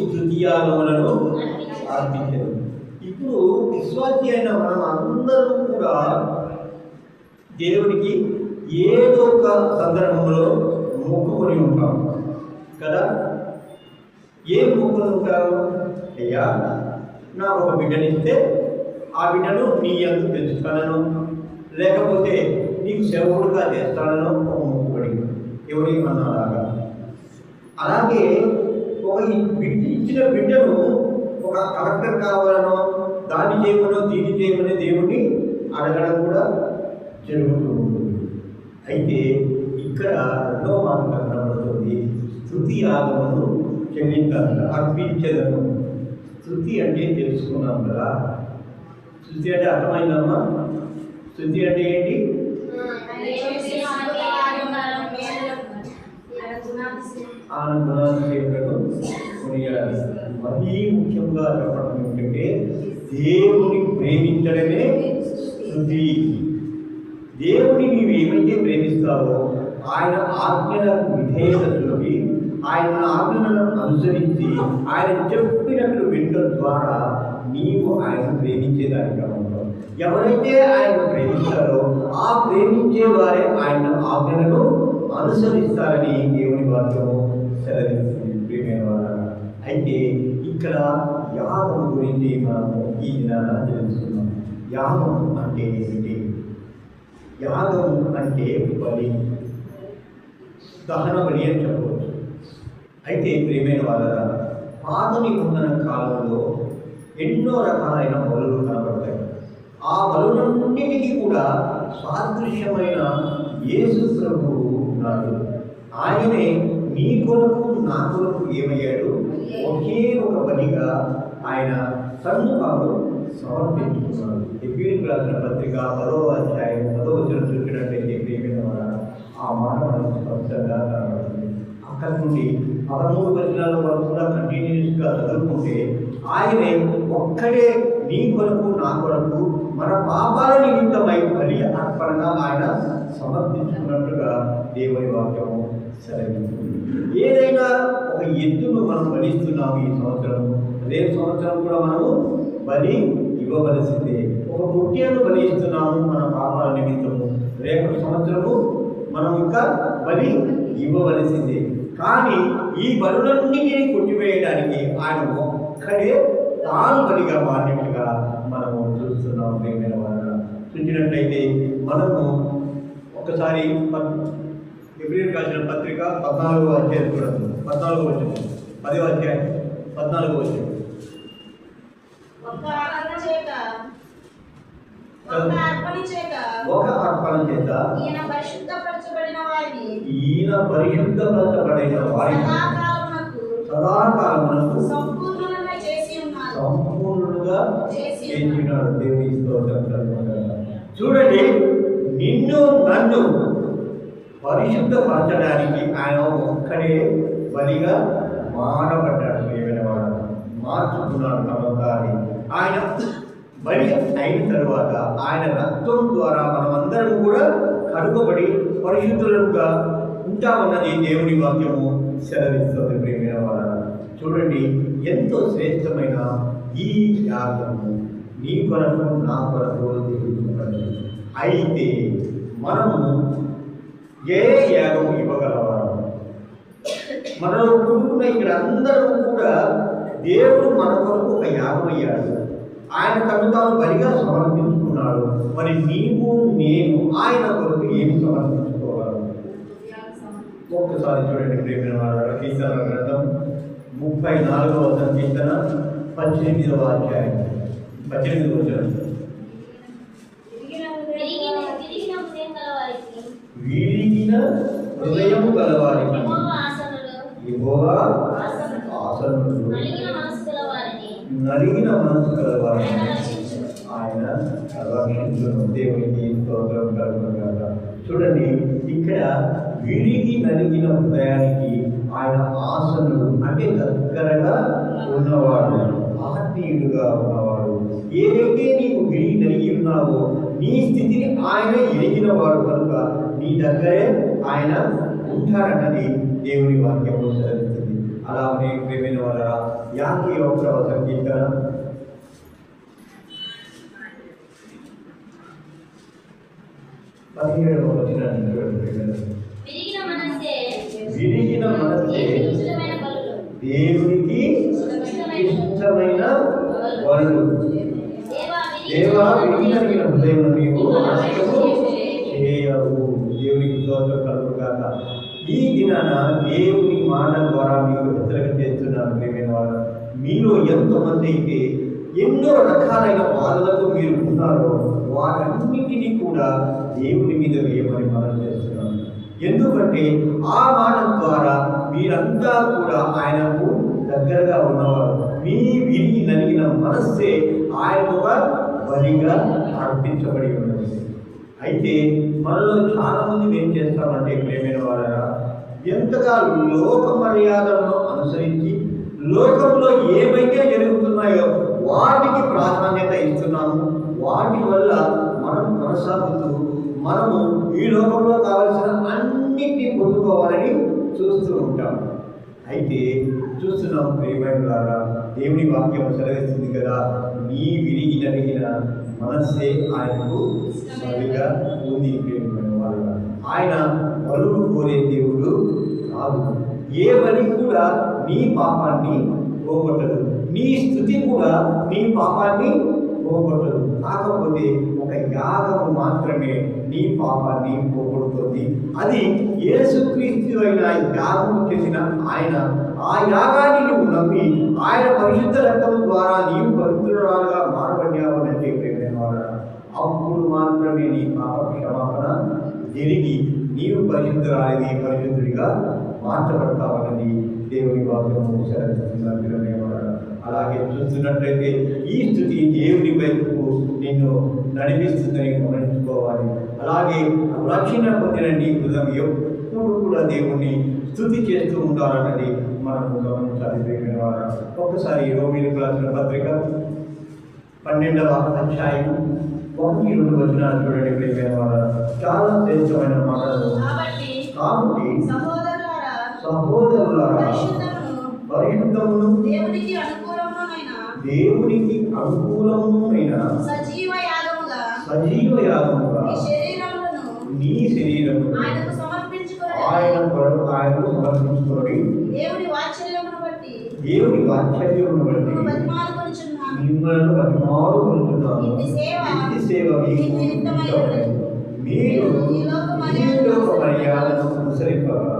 స్తుతియాగములను అర్పించను. ఇప్పుడు విశ్వాసి అయిన మనం అందరూ కూడా దేవునికి ఏదో ఒక సందర్భంలో మొక్కుకొని ఉంటాం కదా. ఏం మొక్కుకొని ఉంటారు? అయ్యా నాకు ఒక బిడ్డనిస్తే ఆ బిడ్డను నీ యందు పెంచుతానను, లేకపోతే నీకు సేవకుడుగా చేస్తానను ఒక మొక్కుబడి. ఎవరికి అన్నలాగా. అలాగే ఇచ్చిన బిడ్డను ఒక కలెక్టర్ కావాలనో దాన్ని చేయమనో దీన్ని చేయమని దేవుణ్ణి అడగడం కూడా జరుగుతూ ఉంటుంది. అయితే ఇక్కడ రెండో మాట కనబడుతుంది, స్తుతి యాగమును చెల్లించాలి, అర్పించదను. స్తుతి అంటే తెలుసుకున్నాం కదా. స్తుతి అంటే అర్థమైందమ్మా? స్తుతి అంటే ఏంటి? ఆనందాలు కొనియాలి. మరీ ముఖ్యంగా చెప్పడం ఏంటంటే దేవుని ప్రేమించడమే స్తుతి. దేవుని నీవు ఏమైతే ప్రేమిస్తావో ఆయన ఆజ్ఞలకు విధేయత చూపి ఆయన ఆజ్ఞలను అనుసరించి ఆయన చెప్పినట్లు వినడం ద్వారా నీవు ఆయన ప్రేమించేదానిగా ఉంటావు. ఎవరైతే ఆయన ప్రేమిస్తారో ఆ ప్రేమించే వారే ఆయన ఆజ్ఞలను అనుసరిస్తారని దేవుని వాక్యము సెలవిస్తుంది. ప్రియమైన వారు, అయితే ఇక్కడ యాగం గురించి మనము ఈ దినాన తెలుసుకున్నాం. యాగం అంటే ఏమిటి? యాగం అంటే బలి, దహన బలి అని చెప్పవచ్చు. అయితే ప్రియమైన వాళ్ళ పాత నిబంధన కాలంలో ఎన్నో రకాలైన బలులు కనబడతాయి. ఆ బలులన్నిటికీ కూడా సాదృశ్యమైన యేసు ప్రభువు ఉన్నాడు. ఆయనే నీ కొరకు నా కొరకు ఏమయ్యాడు? ఒకే ఒక బలిగా ఆయన తన్ను తాను సమర్పించుకున్నాడు. ఎఫెసీయులకు రాసిన పత్రిక 10వ అధ్యాయం 10వ వచనం చూసినట్లయితే ప్రియమైన వారు, ఆ మాట మనకు స్పష్టంగా కనబడుతుంది. అక్కడి నుండి 13 వచనాల వరకు కూడా కంటిన్యూస్గా చదువుకుంటే ఆయనే ఒక్కడే నీ కొరకు నా కొరకు మన పాపాల నిమిత్తమై బలి అర్పణగా ఆయన సమర్పించుకున్నట్టుగా దేవుని వాక్యము సెలవిస్తుంది. ఏదైనా ఒక ఎద్దును మనం బలిస్తున్నాము ఈ సంవత్సరం, రేపు సంవత్సరం కూడా మనము బలి ఇవ్వవలసిందే. ఒక పొట్టేను బలిస్తున్నాము మన పాపాల నిమిత్తము, రేపటి సంవత్సరము మనం ఇంకా బలి ఇవ్వవలసిందే. కానీ ఈ బలులన్నిటినీ కొట్టివేయడానికి ఆయన ఒక్కడే తాను బలిగా మారినట్టుగా మనము చూస్తున్నాము. ప్రియమైన వారు, చూసినట్లయితే మనము ఒకసారి ఎఫెసీయులకు రాసిన పత్రిక 14వ అధ్యాయం చూడండి. 14వ వచనం, 10వ అధ్యాయం 14వ వచనం. ఒక అర్పణ చేత ఈయన పరిశుద్ధపరచబడిన వారిని సదాకాలమునకు సంపూర్ణంగా చేసినాడు. దేవుని స్తోత్రం. చూడండి, నిన్ను నన్ను పరిశుద్ధపరచడానికి ఆయన ఒక్కడే బలిగా మారబడ్డాడు. ప్రియమైన వాడు, మార్చుకున్నాడు తమని. ఆయన బలి అయిన తరువాత ఆయన రక్తం ద్వారా మనమందరం కూడా కడుగబడి పరిశుద్ధులుగా ఉంటామన్నది దేవుని వాక్యము సెలవిస్తుంది. ప్రియమైన వాడు, చూడండి, ఎంతో శ్రేష్టమైన ఈ యాగము నీ కొరకు నా కొరకు దేవుడు. అయితే మనము ఏ యాగం ఇవ్వగలవారు? మనలో కూడుకున్న ఇక్కడ అందరూ కూడా దేవుడు మన కొరకు ఒక యాగం అయ్యాడు. ఆయన తను తాను బలిగా సమర్పించుకున్నాడు. మరి నీవు నేను ఆయన కొరకు ఏమి సమర్పించుకోవాలి? ఒక్కసారి చూడండి ప్రియమైన వారు, కీర్తనల గ్రంథం 34వ సంకీర్తన 18వ అధ్యాయం 18వ వచనం. విరిగిన హృదయము గలవారికి యెహోవా ఆసనుడు, నలిగిన మనసు గలవారిని ఆయన రక్షించును. దేవునికి స్తోత్రం కలుగునుగాక. చూడండి, ఇక్కడ విరిగి నలిగిన హృదయానికి ఆయన ఆసనుడు అంటే దగ్గరగా ఉన్నవాడు, ఆత్మీయుడుగా ఉన్నవాడు. ఏదైతే నీవు విరిగి నలిగి ఉన్నావో నీ స్థితిని ఆయన ఎరిగిన వాడు కనుక నీ దగ్గరే ఆయన ఉంటారన్నది దేవుని వాక్యము సెలవిస్తుంది. అలాగే ప్రేమైన వార 51వ సంకీర్తన 17వ వచనాన్ని చూడండి. విరిగిన మనస్సే దేవునికి ఇష్టమైన బలులు. దేవా, విరిగిన హృదయం నీవు నష్టము చేయవు. దేవునికి స్తోత్రం కలుగుగాక. ఈ దినాన దేవుని మాట ద్వారా మీకు హెచ్చరిక చేస్తున్న చెప్తున్నాను ప్రియమైన వాళ్ళ, మీలో ఎంతమంది అయితే ఎన్నో రకాలైన బాధలతో మీరు ఉన్నారో వాటన్నిటినీ కూడా దేవుని మీద వేయమని మనం చేస్తున్నాం. ఎందుకంటే ఆ మాట ద్వారా మీరంతా కూడా ఆయనకు దగ్గరగా ఉన్నవారు. మీ విరిగి నలిగిన మనస్సే ఆయనకు ఒక బలిగా అర్పించబడి ఉన్నది. అయితే మనలో చాలా మంది ఏం చేస్తామంటే ప్రేమైన వాళ్ళ, ఎంతగా లోక మర్యాదలను అనుసరించి లోకంలో ఏవైతే జరుగుతున్నాయో వాటికి ప్రాధాన్యత ఇస్తున్నాము. వాటి వల్ల మనం కొనసాగుతూ మనము ఈ లోకంలో కావలసిన అన్నిటినీ పొందుకోవాలని చూస్తూ ఉంటాం. అయితే చూస్తున్నాం ప్రియమైన దేవుని వాక్యం సెలవిస్తుంది కదా, నీ విరిగి నలిగిన మనస్సే ఆయనకు బలిగా ఉంది. ప్రియమైన వాళ్ళ, ఆయన బలులు కోరే దేవుడు కాదు. ఏ బలి కూడా నీ పాపాన్ని పోగొట్టదు, నీ స్థుతి కూడా నీ పాపాన్ని పోగొట్టదు. కాకపోతే ఒక యాగము మాత్రమే నీ పాపాన్ని పోగొడుతుంది. అది యేసుక్రీస్తు అయిన యాగము చేసిన ఆయన. ఆ యాగాన్ని నువ్వు నమ్మి ఆయన పరిశుద్ధ రక్తం ద్వారా నీవు పవిత్రురాలుగా మారబడ్డావనంటే అప్పుడు మాత్రమే నీ పాప క్షమాపణ జరిగి నీవు పరిశుద్ధురాలిని పరిశుద్ధుడిగా మార్చబడతావన్నది దేవుని వాక్యము సెలవిస్తున్నారు. అలాగే చూస్తున్నట్లయితే ఈ స్థుతి దేవుని వైపుకు నిన్ను నడిపిస్తుందని గమనించుకోవాలి. అలాగే రక్షణ పొందిన నీ హృదయం ఎప్పుడు కూడా దేవుణ్ణి స్థుతి చేస్తూ ఉండాలన్నది మనము గమనించాలి. ఒక్కసారి రోమీయులకు రాసిన పత్రిక 12వ అధ్యాయం 1-2 వచనాలు చూడండి. ప్రియమైన వారు, చాలా శ్రేష్టమైన మాటలు. కాబట్టి సహోదరులారా, పరిశుద్ధమును దేవునికి అనుకూలమునైన సజీవ యాగముగా నీ శరీరమును ఆయన కొరకు సమర్పించుకొని దేవుని వాత్సల్యమును బట్టి మిమ్మల్ని బతిమాలుకొనుచున్నాను. ఇంటి సేవ మీరు ఈ లోక మర్యాదను అనుసరింపగా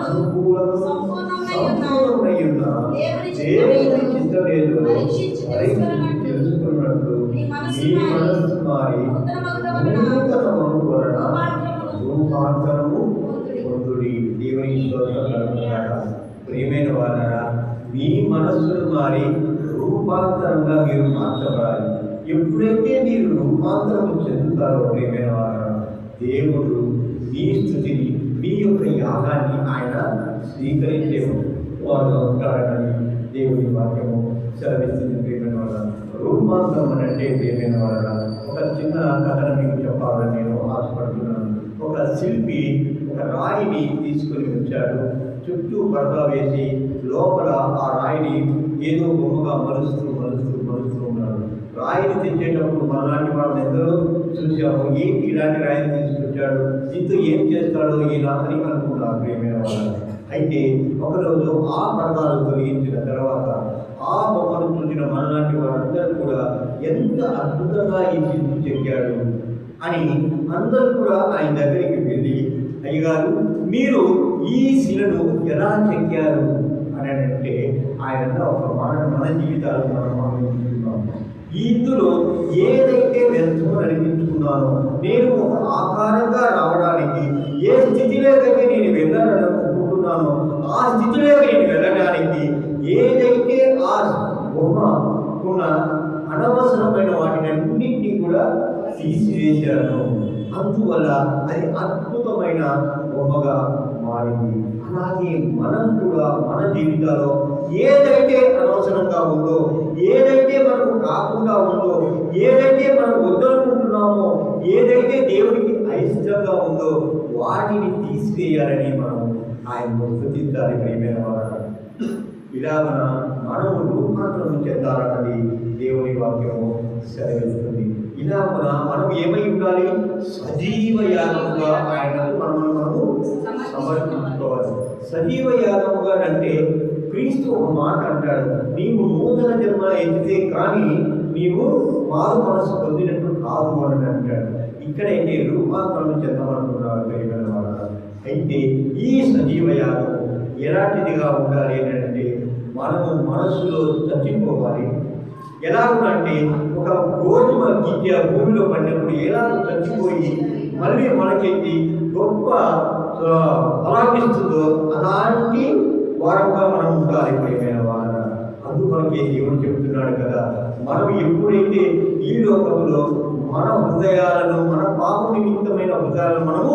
అనుకూలము సంపూర్ణమై ఉన్న దేవుని చిత్తలేదు తెలుసుకున్నట్లు మీ మనస్సు మారి నూతనము వలన రూపాంతరము పొందుడి. దేవుని ప్రియమైన వారరా, మీ మనస్సును మారి రూపాంతరంగా మీరు మార్చబడాలి. ఎప్పుడైతే మీరు రూపాంతరం చెందుతారో ప్రియమైన వారరా, దేవుడు మీ స్థుతిని, మీ యొక్క యాగాన్ని ఆయన స్వీకరించే వారు ఉంటారని దేవుని వాక్యము సెలవిస్తుంది. ప్రియమైన వాళ్ళ, రూపాంతరం అంటే ప్రియమైన వాళ్ళ, ఒక చిన్న కథను మీకు చెప్పాలని నేను ఆశపడుతున్నాను. ఒక శిల్పి ఒక రాయిని తీసుకొని వచ్చాడు. చుట్టూ పరదా వేసి లోపల ఆ రాయిని ఏదో బొమ్మగా మలుస్తూ ఉన్నాడు. రాయిని తెచ్చేటప్పుడు మనలాంటి వాళ్ళని ఎందరో చూసాము. ఏంటి ఇలాంటి రాయిని తీసుకొచ్చాడు, దీంతో ఏం చేస్తాడో ఈయన అని అనుకున్నారు ప్రియమైన వాళ్ళు. అయితే ఒకరోజు ఆ పరదాలు తొలగించిన తర్వాత ఆ బొమ్మను చూసిన మనలాంటి వారందరూ కూడా ఎంత అద్భుతంగా ఈ శిల్పి చెక్కాడు అని అందరూ కూడా ఆయన దగ్గరికి వెళ్ళి, అయ్యగారు మీరు ఈ శిలను ఎలా చెక్కారు అని అంటే ఆయన ఒక మాట మన జీవితాలు మనం ఆలోచించుకున్నాం. ఇందులో ఏదైతే వ్యర్థం అనిపించుకున్నానో, నేను ఒక ఆకారంగా రావడానికి ఏ స్థితిలోకైతే నేను వెళ్ళాలనుకుంటున్నానో ఆ స్థితిలోకి నేను వెళ్ళడానికి ఏదైతే ఆ బొమ్మ ఉన్న అనవసరమైన వాటిని అన్నింటినీ కూడా తీసివేశాను. అందువల్ల అది అద్భుతమైన బొమ్మగా మారింది. అలాగే మనం కూడా మన జీవితాల్లో ఏదైతే అనవసరంగా ఉందో, ఏదైతే మనకు కాకుండా ఉందో, ఏదైతే మనం వద్దనుకుంటున్నామో, ఏదైతే దేవుడికి అయిష్టంగా ఉందో వాటిని తీసివేయాలని మనం ఆయన స్తుతించాలి. ప్రియమైన వారు, ఇలా మనము రూపాంతరం చెందాలన్నది దేవుని వాక్యము సెలవిస్తుంది. ఇలా మనం ఏమై ఉండాలి? సజీవ యాగముగా ఆయనకు మనము సమర్పించుకోవాలి. సజీవ యాగముగా అంటే క్రీస్తు ఒక మాట అంటాడు, నీవు నూతన జన్మ ఎత్తితే కానీ నీవు మారు మనసు పొందినట్టు కాదు అని అంటాడు. ఇక్కడైతే రూపాంతరం చెందమంటున్నారు ప్రియమైన వారు. అయితే ఈ సజీవ యాగము ఎలాంటిదిగా ఉండాలి అంటే మనము మనస్సులో చచ్చిపోవాలి. ఎలా ఉందంటే ఒక గోధుమ గింజ భూమిలో పడినప్పుడు ఎలా చచ్చిపోయి మళ్ళీ మనకెత్తి గొప్ప ఫలాన్నిస్తుందో అలాంటి వారంగా మనం ఉండాలి ప్రియమైన వాళ్ళ. అందుకొరకే దేవుడు చెప్తున్నాడు కదా, మనం ఎప్పుడైతే ఈ లోకంలో మన హృదయాలను, మన పాప నిమిత్తమైన హృదయాలను మనము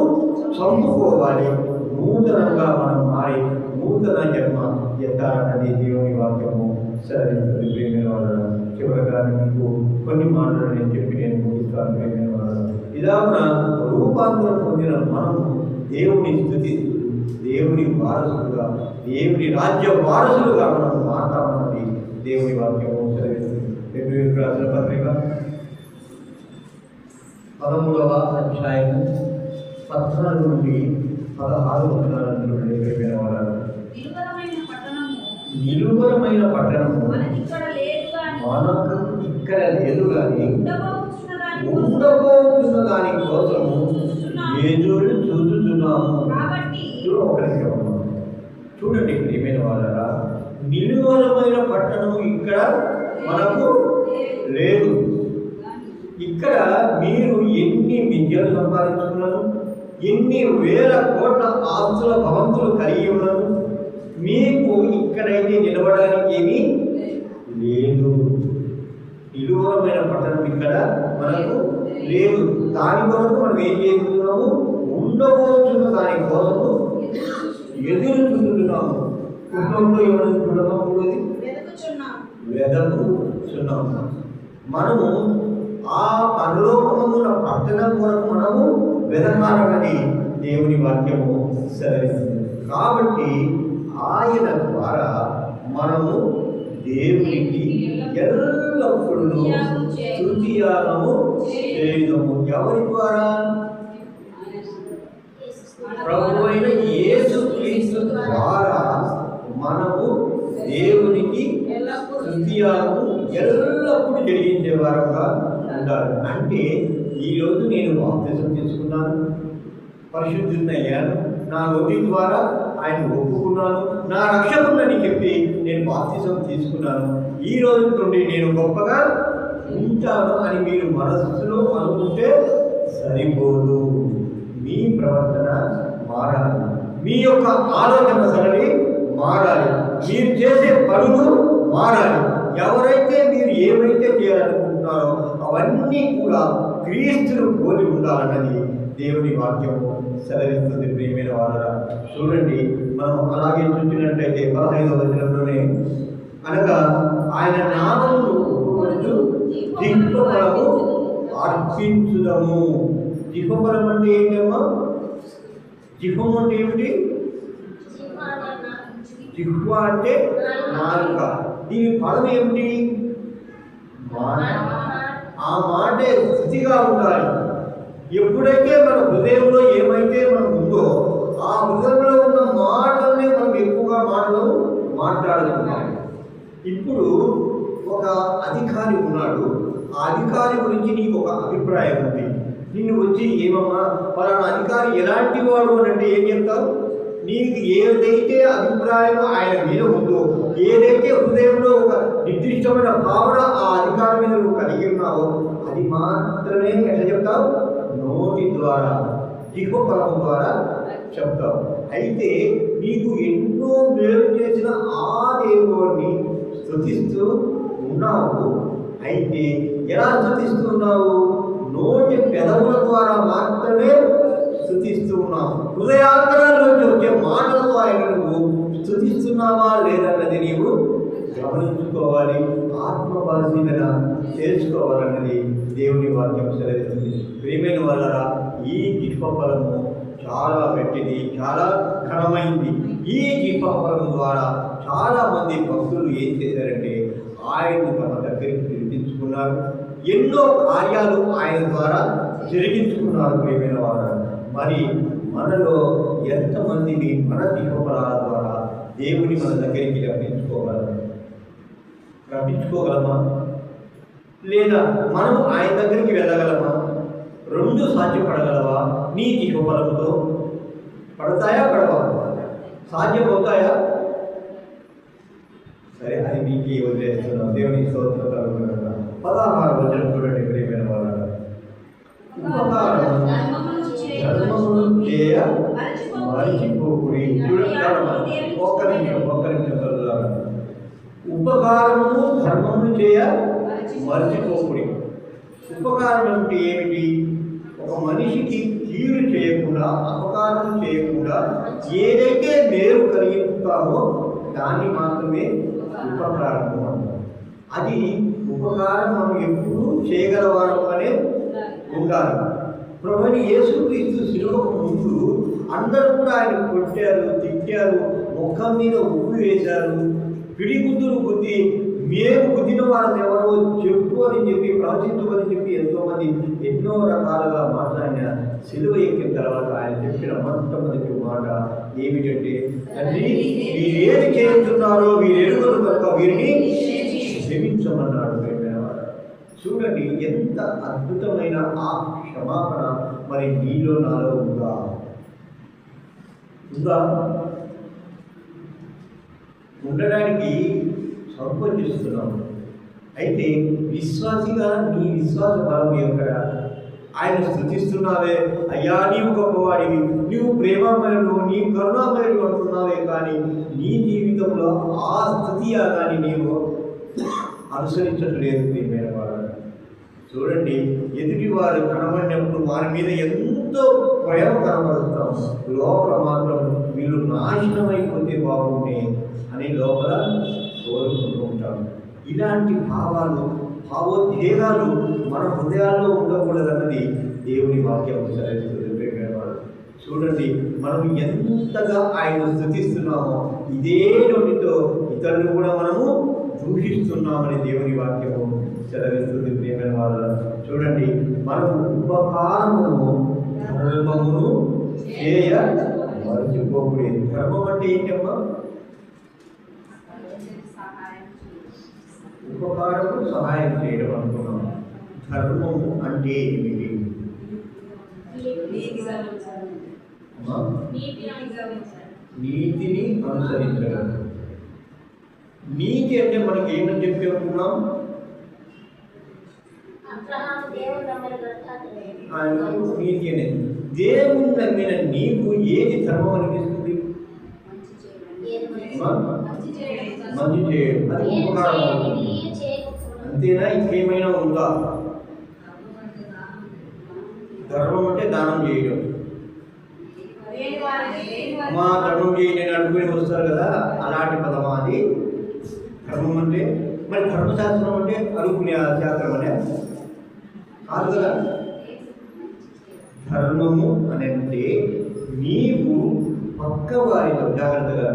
చంపుకోవాలి, నూతనంగా మనం మారి నూతన జన్మ ఎత్తాలన్నది దేవుని వాక్యము సరిస్తుంది ప్రియమైన వాళ్ళ. చివరగా మీకు కొన్ని మాటలు నేను చెప్పి నేను ముగిస్తాను ప్రియమైన వాళ్ళ. ఇలాగ రూపాంతరం పొందిన మనం దేవుని స్తుతిస్తూ దేవుని వారసులుగా, దేవుని రాజ్య వారసులుగా మనం మాట్లాడాలని దేవుని వాక్యము చదివిస్తుంది. ఫిబ్రవరి రాసిన పత్రిక 13వ అధ్యాయము 14 నుండి 16 వచనాలను ప్రియమైన వారు. నిలువరమైన పట్టణము మనకు ఇక్కడ లేదు కానీ ఉండబోతున్న దాని కోసము ఎదురు చూస్తున్నాము. చూడండి ప్రియమైన వాళ్ళరా, నిలువరమైన పట్టణం ఇక్కడ మనకు లేదు. ఇక్కడ మీరు ఎన్ని విద్యలు సంపాదించుకున్నారు, ఎన్ని వేల కోట్ల ఆస్తుల భవంతులు కలిగి ఉన్నారు, మీకు ఇక్కడైతే నిలవడానికి ఏమీ లేదు. నిలువరమైన పట్టణం ఇక్కడ మనకు లేదు. దాని కొరకు మనం ఏం చేస్తున్నాము, ఉండబోతున్న దాని కోసము ఎదురు చూస్తున్నాము. కుటుంబంలో ఎవరు చూడమా, వెదకుచున్నాము. మనము ఆ పరలోకమున్న పట్టణం కొరకు మనము వెదకాలని దేవుని వాక్యము సెలవిస్తుంది. కాబట్టి ఆయన ద్వారా మనము దేవునికి ఎల్లప్పుడూ స్తుతియాగము చేయుదము. ఎవరి ద్వారా? ప్రభువైన యేసుక్రీస్తు ద్వారా మనము దేవునికి స్తుతియాగము ఎల్లప్పుడూ జరిగించే వారంగా ఉండాలి. అంటే ఈరోజు నేను బాప్తిసం తీసుకున్నాను, పరిశుద్ధున్నయ్యాను, నా నోటి ద్వారా ఆయన ఒప్పుకున్నాను, నా రక్షకుడని చెప్పి నేను బాప్తిసం తీసుకున్నాను, ఈ రోజు నుండి నేను గొప్పగా ఉంటాను అని మీరు మనస్సులో అనుకుంటే సరిపోదు. మీ ప్రవర్తన మారాలి, మీ యొక్క ఆలోచన సరళి మారాలి, మీరు చేసే పనులు మారాలి. ఎవరైతే మీరు ఏమైతే చేయాలనుకుంటున్నారో అవన్నీ కూడా క్రీస్తును పోలి ఉండాలన్నది దేవుని వాక్యము సెలవిస్తుంది ప్రియమైన వాళ్ళరా. చూడండి, మనం అలాగే చూసినట్లయితే 15వ వచనంలోనే, అనగా ఆయన నామమును ఒప్పుకొనుచు జిహ్వఫలము అర్పించుదము. జిహ్వఫలం అంటే ఏంటమ్మా? జిహ్వం అంటే ఏమిటి? జిహ్వ అంటే నాలుక. దీని ఫలం ఏమిటి? మాట. ఆ మాటే స్థితిగా ఉండాలి. ఎప్పుడైతే మన హృదయంలో ఏమైతే మనం ఉందో ఆ హృదయంలో ఉన్న మాటలనే మనం ఎక్కువగా మాట్లాడుతున్నాం. ఇప్పుడు ఒక అధికారి ఉన్నాడు, ఆ అధికారి గురించి నీకు ఒక అభిప్రాయం ఉంది. నిన్ను వచ్చి ఏమమ్మా పలానా అధికారి ఎలాంటి వాడు అని అంటే ఏం చెప్తావు? నీకు ఏదైతే అభిప్రాయం ఆయన మీద ఉందో, ఏదైతే హృదయంలో ఒక నిర్దిష్టమైన భావన ఆ అధికారం మీద నువ్వు కలిగి ఉన్నావో అది మాత్రమే ఎట్లా చెప్తావు? నోటి ద్వారా, జిహ్వఫలము ద్వారా చెప్తావు. అయితే నీకు ఎన్నో మేలు చేసిన ఆ దేవుడిని స్తుతిస్తూ ఉన్నావు. అయితే ఎలా స్తుతిస్తూ ఉన్నావు? నోటి పెదవుల ద్వారా మాత్రమే స్తుతిస్తూ ఉన్నావు. హృదయాంతరాల్లోంచి వచ్చే మాటలతో ఆయన నువ్వు స్తుతిస్తున్నావా లేదన్నది నీవు గమనించుకోవాలి, ఆత్మ పరిశీలన చేసుకోవాలన్నది దేవుని వాక్యం సెలవిస్తుంది. ప్రియమైన వాళ్ళరా, ఈ జిహ్వఫలము చాలా గట్టిది, చాలా ఘనమైంది. ఈ జిహ్వఫలం ద్వారా చాలా మంది భక్తులు ఏం చేశారంటే ఆయన్ని తమ దగ్గరికి పిలిపించుకున్నారు, ఎన్నో కార్యాలు ఆయన ద్వారా జరిగించుకున్నారు. ప్రియమైన వారు, మరి మనలో ఎంతమంది మన జిహ్వఫలాల ద్వారా దేవుని మన దగ్గరికి రప్పించుకోగలమా? లేదా మనం ఆయన దగ్గరికి వెళ్ళగలమా? రెండు సాధ్యపడగలవా? నీ జిహ్వఫలంతో పడతాయా పడవా? సాధ్యమవుతాయా? సరే, అది మీకే వదిలేస్తున్నాం. దేవుని స్తోత్రం కలుగును. 16వ వచనం చూడండి ప్రియమైన వాళ్ళారా. ఉపకారము ధర్మమును చేయ మరచిపోకుడి. చూడండి, ఒక్క నిమిషం చదువుతారా. ఉపకారము ధర్మమును చేయ మరచిపోకుడి. ఉపకారం అంటే ఏమిటి? ఒక మనిషికి కీడు చేయకుండా, అపకారం చేయకుండా ఏదైతే మేలు కలిగిస్తామో దాన్ని మాత్రమే ఉపకారము అంటారు. అది ఉపకారం మనం ఎప్పుడూ చేయగలవారమనే ఉండాలి. ప్రభువైన యేసుక్రీస్తు శిలువకు ముందు అందరూ కూడా ఆయన కొట్టారు, తిట్టారు, ముఖం మీద ఉప్పు వేశారు, పిడిగుద్దులు గుద్ది మేము గుద్దిన వారిని ఎవరో చెప్పు అని చెప్పి, ప్రవచించమని చెప్పి ఎంతోమంది ఎన్నో రకాలుగా మాట్లాడిన సిలువ ఎక్కిన తర్వాత ఆయన చెప్పిన మొట్టమొదటి మాట ఏమిటంటే, తండ్రి వీరేది చేస్తున్నారో వీరెరుగరు కనుక వీరిని క్షమించమన్నాడు. చూడండి, ఎంత అద్భుతమైన ఆ క్షమాపణ మరి నీలో నాలో ఉందా? ఉండడానికి సంకోచిస్తున్నాము. అయితే విశ్వాసిగా నీ విశ్వాస బలం ఎక్కడ? ఆయన స్తుతిస్తున్నావే, అయ్యా నీవు గొప్పవాడివి, నీవు ప్రేమమయుడు, నీ కరుణామయుడు అంటున్నావే, కానీ నీ జీవితంలో ఆ స్థుతి కానీ నీవు అనుసరించట్లేదు. ప్రియమైన వారు చూడండి, ఎదుటి వారు కనబడినప్పుడు వారి మీద ఎంతో ప్రేమ కనబడుతాం, లోపల మాత్రం వీళ్ళు నాశనమైపోతే బాగుండే అని లోపల కోరుకుంటూ ఉంటాం. ఇలాంటి భావోద్వేగాలు మన హృదయాల్లో ఉండకూడదన్నది దేవుని వాక్యం సెలవిస్తుంది. చూడండి, మనం ఎంతగా ఆయన స్తుతిస్తున్నామో ఇదే నోటితో ఇతరులు కూడా మనము దూషిస్తున్నామని దేవుని వాక్యము సెలవిస్తుంది. ప్రియమైన వాళ్ళు చూడండి, మనం ఉపకారమును ధర్మమును చేయ మరచిపోకూడదు. ధర్మం అంటే ఏంటమ్మా? ఉపకారము సహాయం చేయడం అనుకున్నాం. ధర్మము అంటే ఏమిటి? నీతిని అనుసరించడం. నీతి అంటే మనకి ఏమని చెప్పి అనుకున్నాం? నీతి అనేది దేవుని నమ్మిన నీకు ఏది ధర్మం అనిపిస్తుంది? మంచి చేయడం, అది ఉపకారం అవుతుంది. అంతేనా? ఇంకేమైనా ఉందా? ధర్మం అంటే దానం చేయడం. మా ధర్మం చేయి నేను అడుగుని వస్తారు కదా, అలాంటి పదమా అది ధర్మం అంటే? మరి ధర్మశాస్త్రం అంటే అడుగునే శాస్త్రం అనే కాదు కదా. ధర్మము అని అంటే నీవు పక్క వారితో జాగ్రత్తగా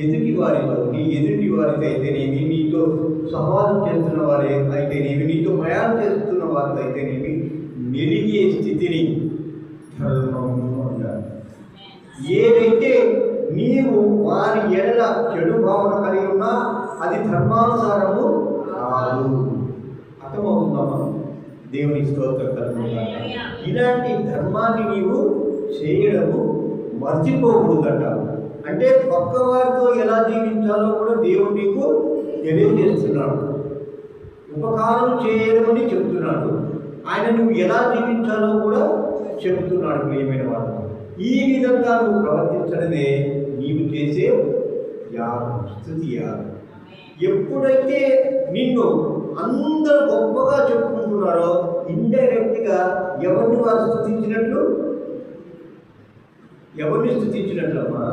ఎదుటి వారితో, నీ ఎదుటి వారితో అయితేనేమి, నీతో సవాలు చేస్తున్న వారి అయితేనేమి, నీతో ప్రయాణం చేస్తున్న వారితో అయితేనేమి మెలిగే స్థితిని ధర్మము అంటారు. ఏదైతే నీవు వారి ఎడల చెడు భావన కలిగి ఉన్నా అది ధర్మానుసారము కాదు. అర్థమవుతుందమ్మా? దేవుని స్తోత్రం కలుగుతుందా? ఇలాంటి ధర్మాన్ని నీవు చేయడము మర్చిపోకూడదట. అంటే పక్క వారితో ఎలా జీవించాలో కూడా దేవుడు నీకు తెలియజేస్తున్నాడు. ఉపకారం చేయడమని చెప్తున్నాడు. ఆయన నువ్వు ఎలా జీవించాలో కూడా చెబుతున్నాడు. ప్రియమైన వాడు, ఈ విధంగా నువ్వు ప్రవర్తించడమే నీవు చేసే యాగం, స్తుతి యాగం. ఎప్పుడైతే నిన్ను అందరూ గొప్పగా చెప్పుకుంటున్నారో ఇండైరెక్ట్గా ఎవరిని వారు స్తుతించినట్లు? ఎవరిని స్తుతించినట్లమ్మా?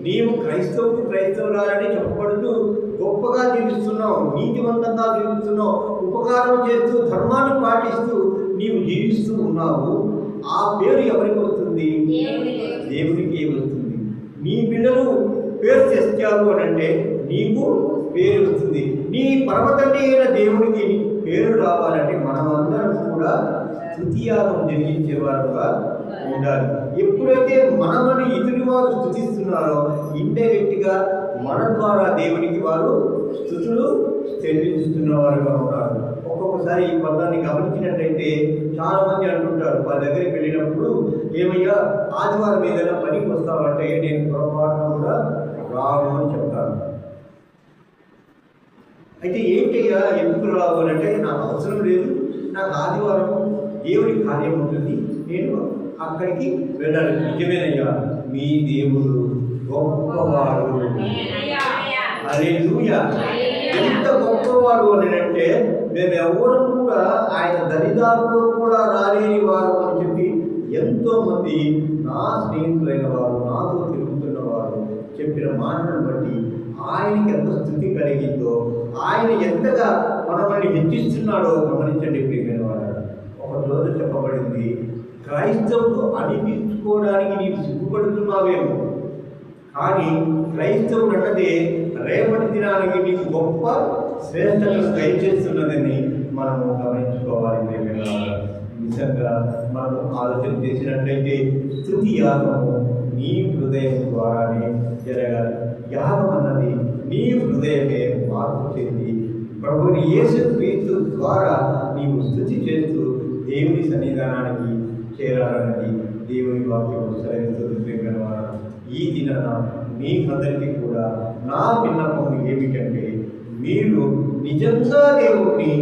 నీవు క్రైస్తవురాలని చెప్పబడుతూ గొప్పగా జీవిస్తున్నావు, నీతివంతంగా జీవిస్తున్నావు, ఉపకారం చేస్తూ ధర్మాన్ని పాటిస్తూ నీవు జీవిస్తూ ఉన్నావు. ఆ పేరు ఎవరికి వస్తుంది? దేవునికి వస్తుంది. నీ పిల్లలు పేరు తెచ్చారు అని అంటే నీకు పేరు వస్తుంది. నీ పరమతండ్రి అయిన దేవునికి పేరు రావాలంటే మనమందరం కూడా స్తుతియాగం జరిగించేవారుగా ఉండాలి. ఎప్పుడైతే మనమని ఎదుటి వారు స్తుతిస్తున్నారో ఇండైరెక్ట్గా మన ద్వారా దేవునికి వారు స్తుతులు చెల్లిస్తున్న వారుగా ఉన్నారు. ఒక్కొక్కసారి ఈ పదాన్ని గమనించినట్లయితే చాలామంది అంటుంటారు, వాళ్ళ దగ్గరికి వెళ్ళినప్పుడు ఏమయ్యా ఆదివారం ఏదైనా పనికి వస్తావంటే నేను పొరపాటున కూడా రాను అని చెప్తాను. అయితే ఏంటయ్యా ఎందుకు రావు అని అంటే నాకు అవసరం లేదు, నాకు ఆదివారం దేవుడి కార్యం ఉంటుంది, నేను అక్కడికి వెళ్ళాలి. నిజమేనయ్యా, మీ దేవుడు గొప్పవాడు. హల్లెలూయా. ఎంత గొప్పవాడు అని అంటే మేము ఎవరు కూడా ఆయన దరిదాపులో కూడా రాలేని వారు అని చెప్పి ఎంతోమంది నా స్నేహితులైన వారు, నాతో తిరుగుతున్న వారు చెప్పిన మాటలను బట్టి ఆయనకి ఎంత స్థుతి కలిగిందో, ఆయన ఎంతగా మనల్ని హెచ్చిస్తున్నాడో గమనించండి ప్రియమైన వారు. ఒక రోజు చెప్పబడింది, క్రైస్తవుడు అనిపించుకోవడానికి నీవు సిగ్గుపడుతున్నావేమో, కానీ క్రైస్తవుడు అన్నదే రేపటి దినానికి నీకు గొప్ప శ్రేష్టతను దయచేస్తున్నదని మనము గమనించుకోవాలి. నిజంగా మనం ఆలోచన చేసినట్లయితే స్తుతి యాగము నీ హృదయం ద్వారానే జరగాలి. యాగం అన్నది నీ హృదయమే మార్పు చెంది ప్రభుని యేసు క్రీస్తు ద్వారా నీవు స్తుతి చేస్తూ దేవుని సన్నిధానానికి చేరాలన్నది దేవుని వాక్యం సెలవిస్తుంది. ఈ దినాన మీకందరికీ కూడా నా విన్నపం ఏమిటంటే, మీరు నిజంగా దేవుణ్ణి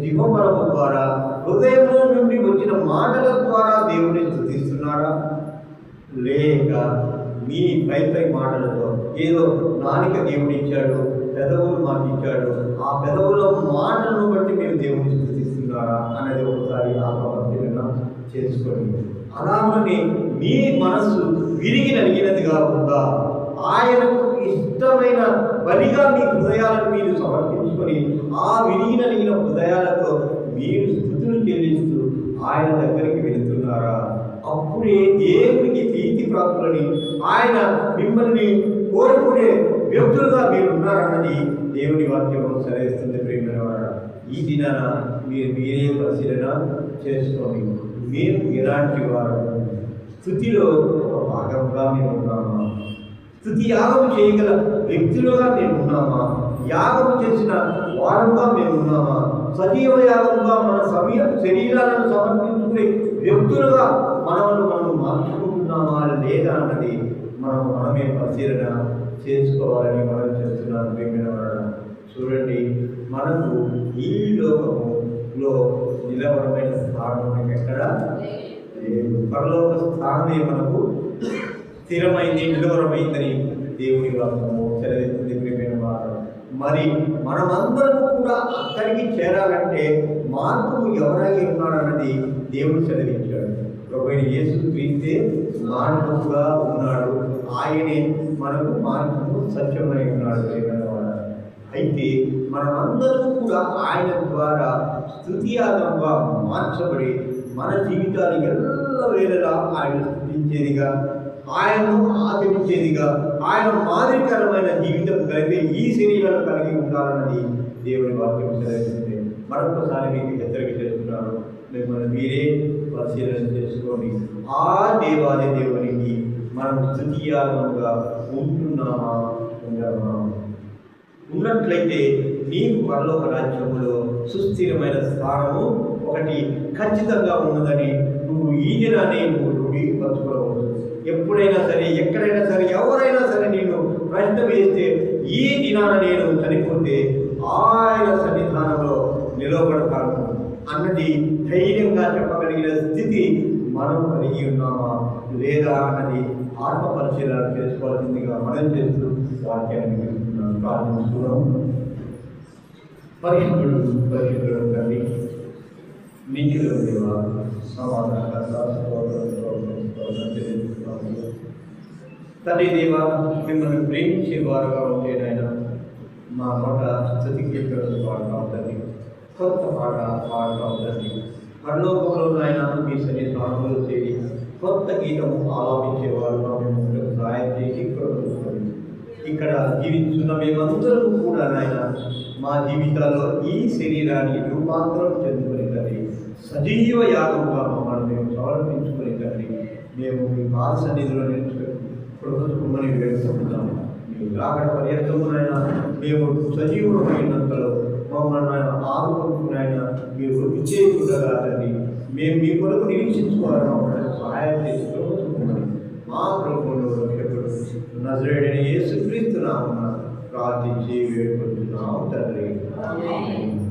దివ్యబలము ద్వారా హృదయంలో నుండి వచ్చిన మాటల ద్వారా దేవుని స్తుతిస్తున్నారా, లేక మీ పై మాటలతో ఏదో నాలిక దేవుడు ఇచ్చాడు, పెదవులు మాకు ఇచ్చాడు, ఆ పెదవుల మాటలను బట్టి మేము దేవుని స్తుతిస్తున్నారా అనేది ఒకసారి ఆత్మపరిశీలన చేసుకోండి. అలాగనే మీ మనస్సు విరిగి నలిగినదిగా ఉందా, ఆయనకు ఇష్టమైన బలిగా మీ హృదయాలను మీరు సమర్పించుకొని ఆ విరిగి నలిగిన హృదయాలతో మీరు స్తుతులు చెల్లిస్తూ ఆయన దగ్గరికి వెళుతున్నారా? అప్పుడే దేవునికి ప్రీతి ప్రాప్తులని ఆయన మిమ్మల్ని కోరుకునే వ్యక్తులుగా మీరు ఉన్నారన్నది దేవుని వాక్యం సెలవిస్తుంది. ప్రియమైన వారు, ఈ దినాన మీరే పరిశీలన చేసుకోండి. మేము ఎలాంటి వారు? స్తుతిలో ఒక భాగంగా మేము ఉన్నామా? స్తుతి యాగం చేయగల వ్యక్తులుగా మేము ఉన్నామా? యాగం చేసిన వారంగా మేము ఉన్నామా? సజీవ యాగంగా మన శరీరాలను సమర్పించుకునే వ్యక్తులుగా మనం మార్చుకుంటున్నామా లేదా అన్నది మనమే పరిశీలన చేసుకోవాలని మనం చేస్తున్నాం. చూడండి, మనకు ఈ లోకములో నిలవరమైన స్థానం ఎక్కడ లేదు. పరలోక స్థానమే మనకు స్థిరమైంది, నిలవరమైందని దేవుని వాక్యము సెలవిస్తుంది. ప్రియమైన వారు, మరి మనమందరం కూడా అక్కడికి చేరాలంటే మార్గము ఎవరై ఉన్నాడన్నది దేవుడు సెలవించాడు. ప్రభువైన యేసు క్రీస్తే మార్గముగా ఉన్నాడు, ఆయనే మనకు మార్గము సత్యమై ఉన్నాడు. అయితే మనమందరం కూడా ఆయన ద్వారా స్తుతియాగంగా మార్చబడి మన జీవితాలు ఎల్లవేళలా ఆయన స్తుతించేదిగా, ఆయనను ఆచరించేదిగా, ఆయన మాదిరికరమైన జీవితం కలిగి ఈ శరీరాలు కలిగి ఉండాలన్నది దేవుని వాక్యం సెలవిస్తుంది. మరొకసారి మీకు హెచ్చరిక చేస్తున్నాను, మిమ్మల్ని మీరే పరిశీలన చేసుకోండి. ఆ దేవాది దేవునికి మనం స్తుతియాగంగా ఉంటున్నామా, ఉండమా? ఉన్నట్లయితే నీకు పరలోక రాజ్యంలో సుస్థిరమైన స్థానము ఒకటి ఖచ్చితంగా ఉన్నదని నువ్వు ఈ దినాన్ని రూఢీపరచుకోవచ్చు. ఎప్పుడైనా సరే, ఎక్కడైనా సరే, ఎవరైనా సరే నేను ప్రశ్న వేస్తే ఈ దినాన నేను చనిపోతే ఆయన సన్నిధానంలో నిలబడతాను అన్నది ధైర్యంగా చెప్పగలిగిన స్థితి మనం కలిగి ఉన్నామా లేదా అన్నది ఆత్మ పరిశీలన చేసుకోవాల్సిందిగా మనం చేస్తూ వాక్యాన్ని ప్రారంభిస్తున్నాం. పరిశుద్ధుడు తండ్రి, నీతిలో దేవా, సమాధానకర్త, తండ్రి దేవా, మిమ్మల్ని ప్రేమించే వారుగా ఉండేనైనా మా నోట స్తుతి కీర్తనలు పాడతాం తండ్రి, కొత్త పాట పాడతాం తండ్రి. పరలోకంలో నాయన మీ సన్నిధానంలో చేరి కొత్త గీతము ఆలాపించేవారుగా మేము సహాయం చేసి ఇక్కడ జీవిస్తున్న మేమందరం కూడా నాయన మా జీవితాల్లో ఈ శరీరాన్ని రూపాంతరం చెందుకుని తండ్రి, సజీవ యాగంగా మమ్మల్ని మేము సమర్పించుకుని తండ్రి, మేము మీ పాద సన్నిధిలో ప్రభుత్వమని వేడుకుంటున్నాము. మీ రాకడ పర్యంతమునైనా మేము సజీవులమైనంతలో మమ్మల్ని ఆయన ఆదుకుంటున్న ఆయన మీరు విచ్చేయకుండా తండ్రి మేము మీ కొరకు నిరీక్షించుకోవాలని మమ్మల్ని సహాయం చేసి ప్రభుత్వం మా ప్రభువును రక్షకుడు నజరేయుడైన యేసుక్రీస్తు నామమున ప్రార్థించి వేడుకుంటున్నాం తండ్రి. ఆమేన్.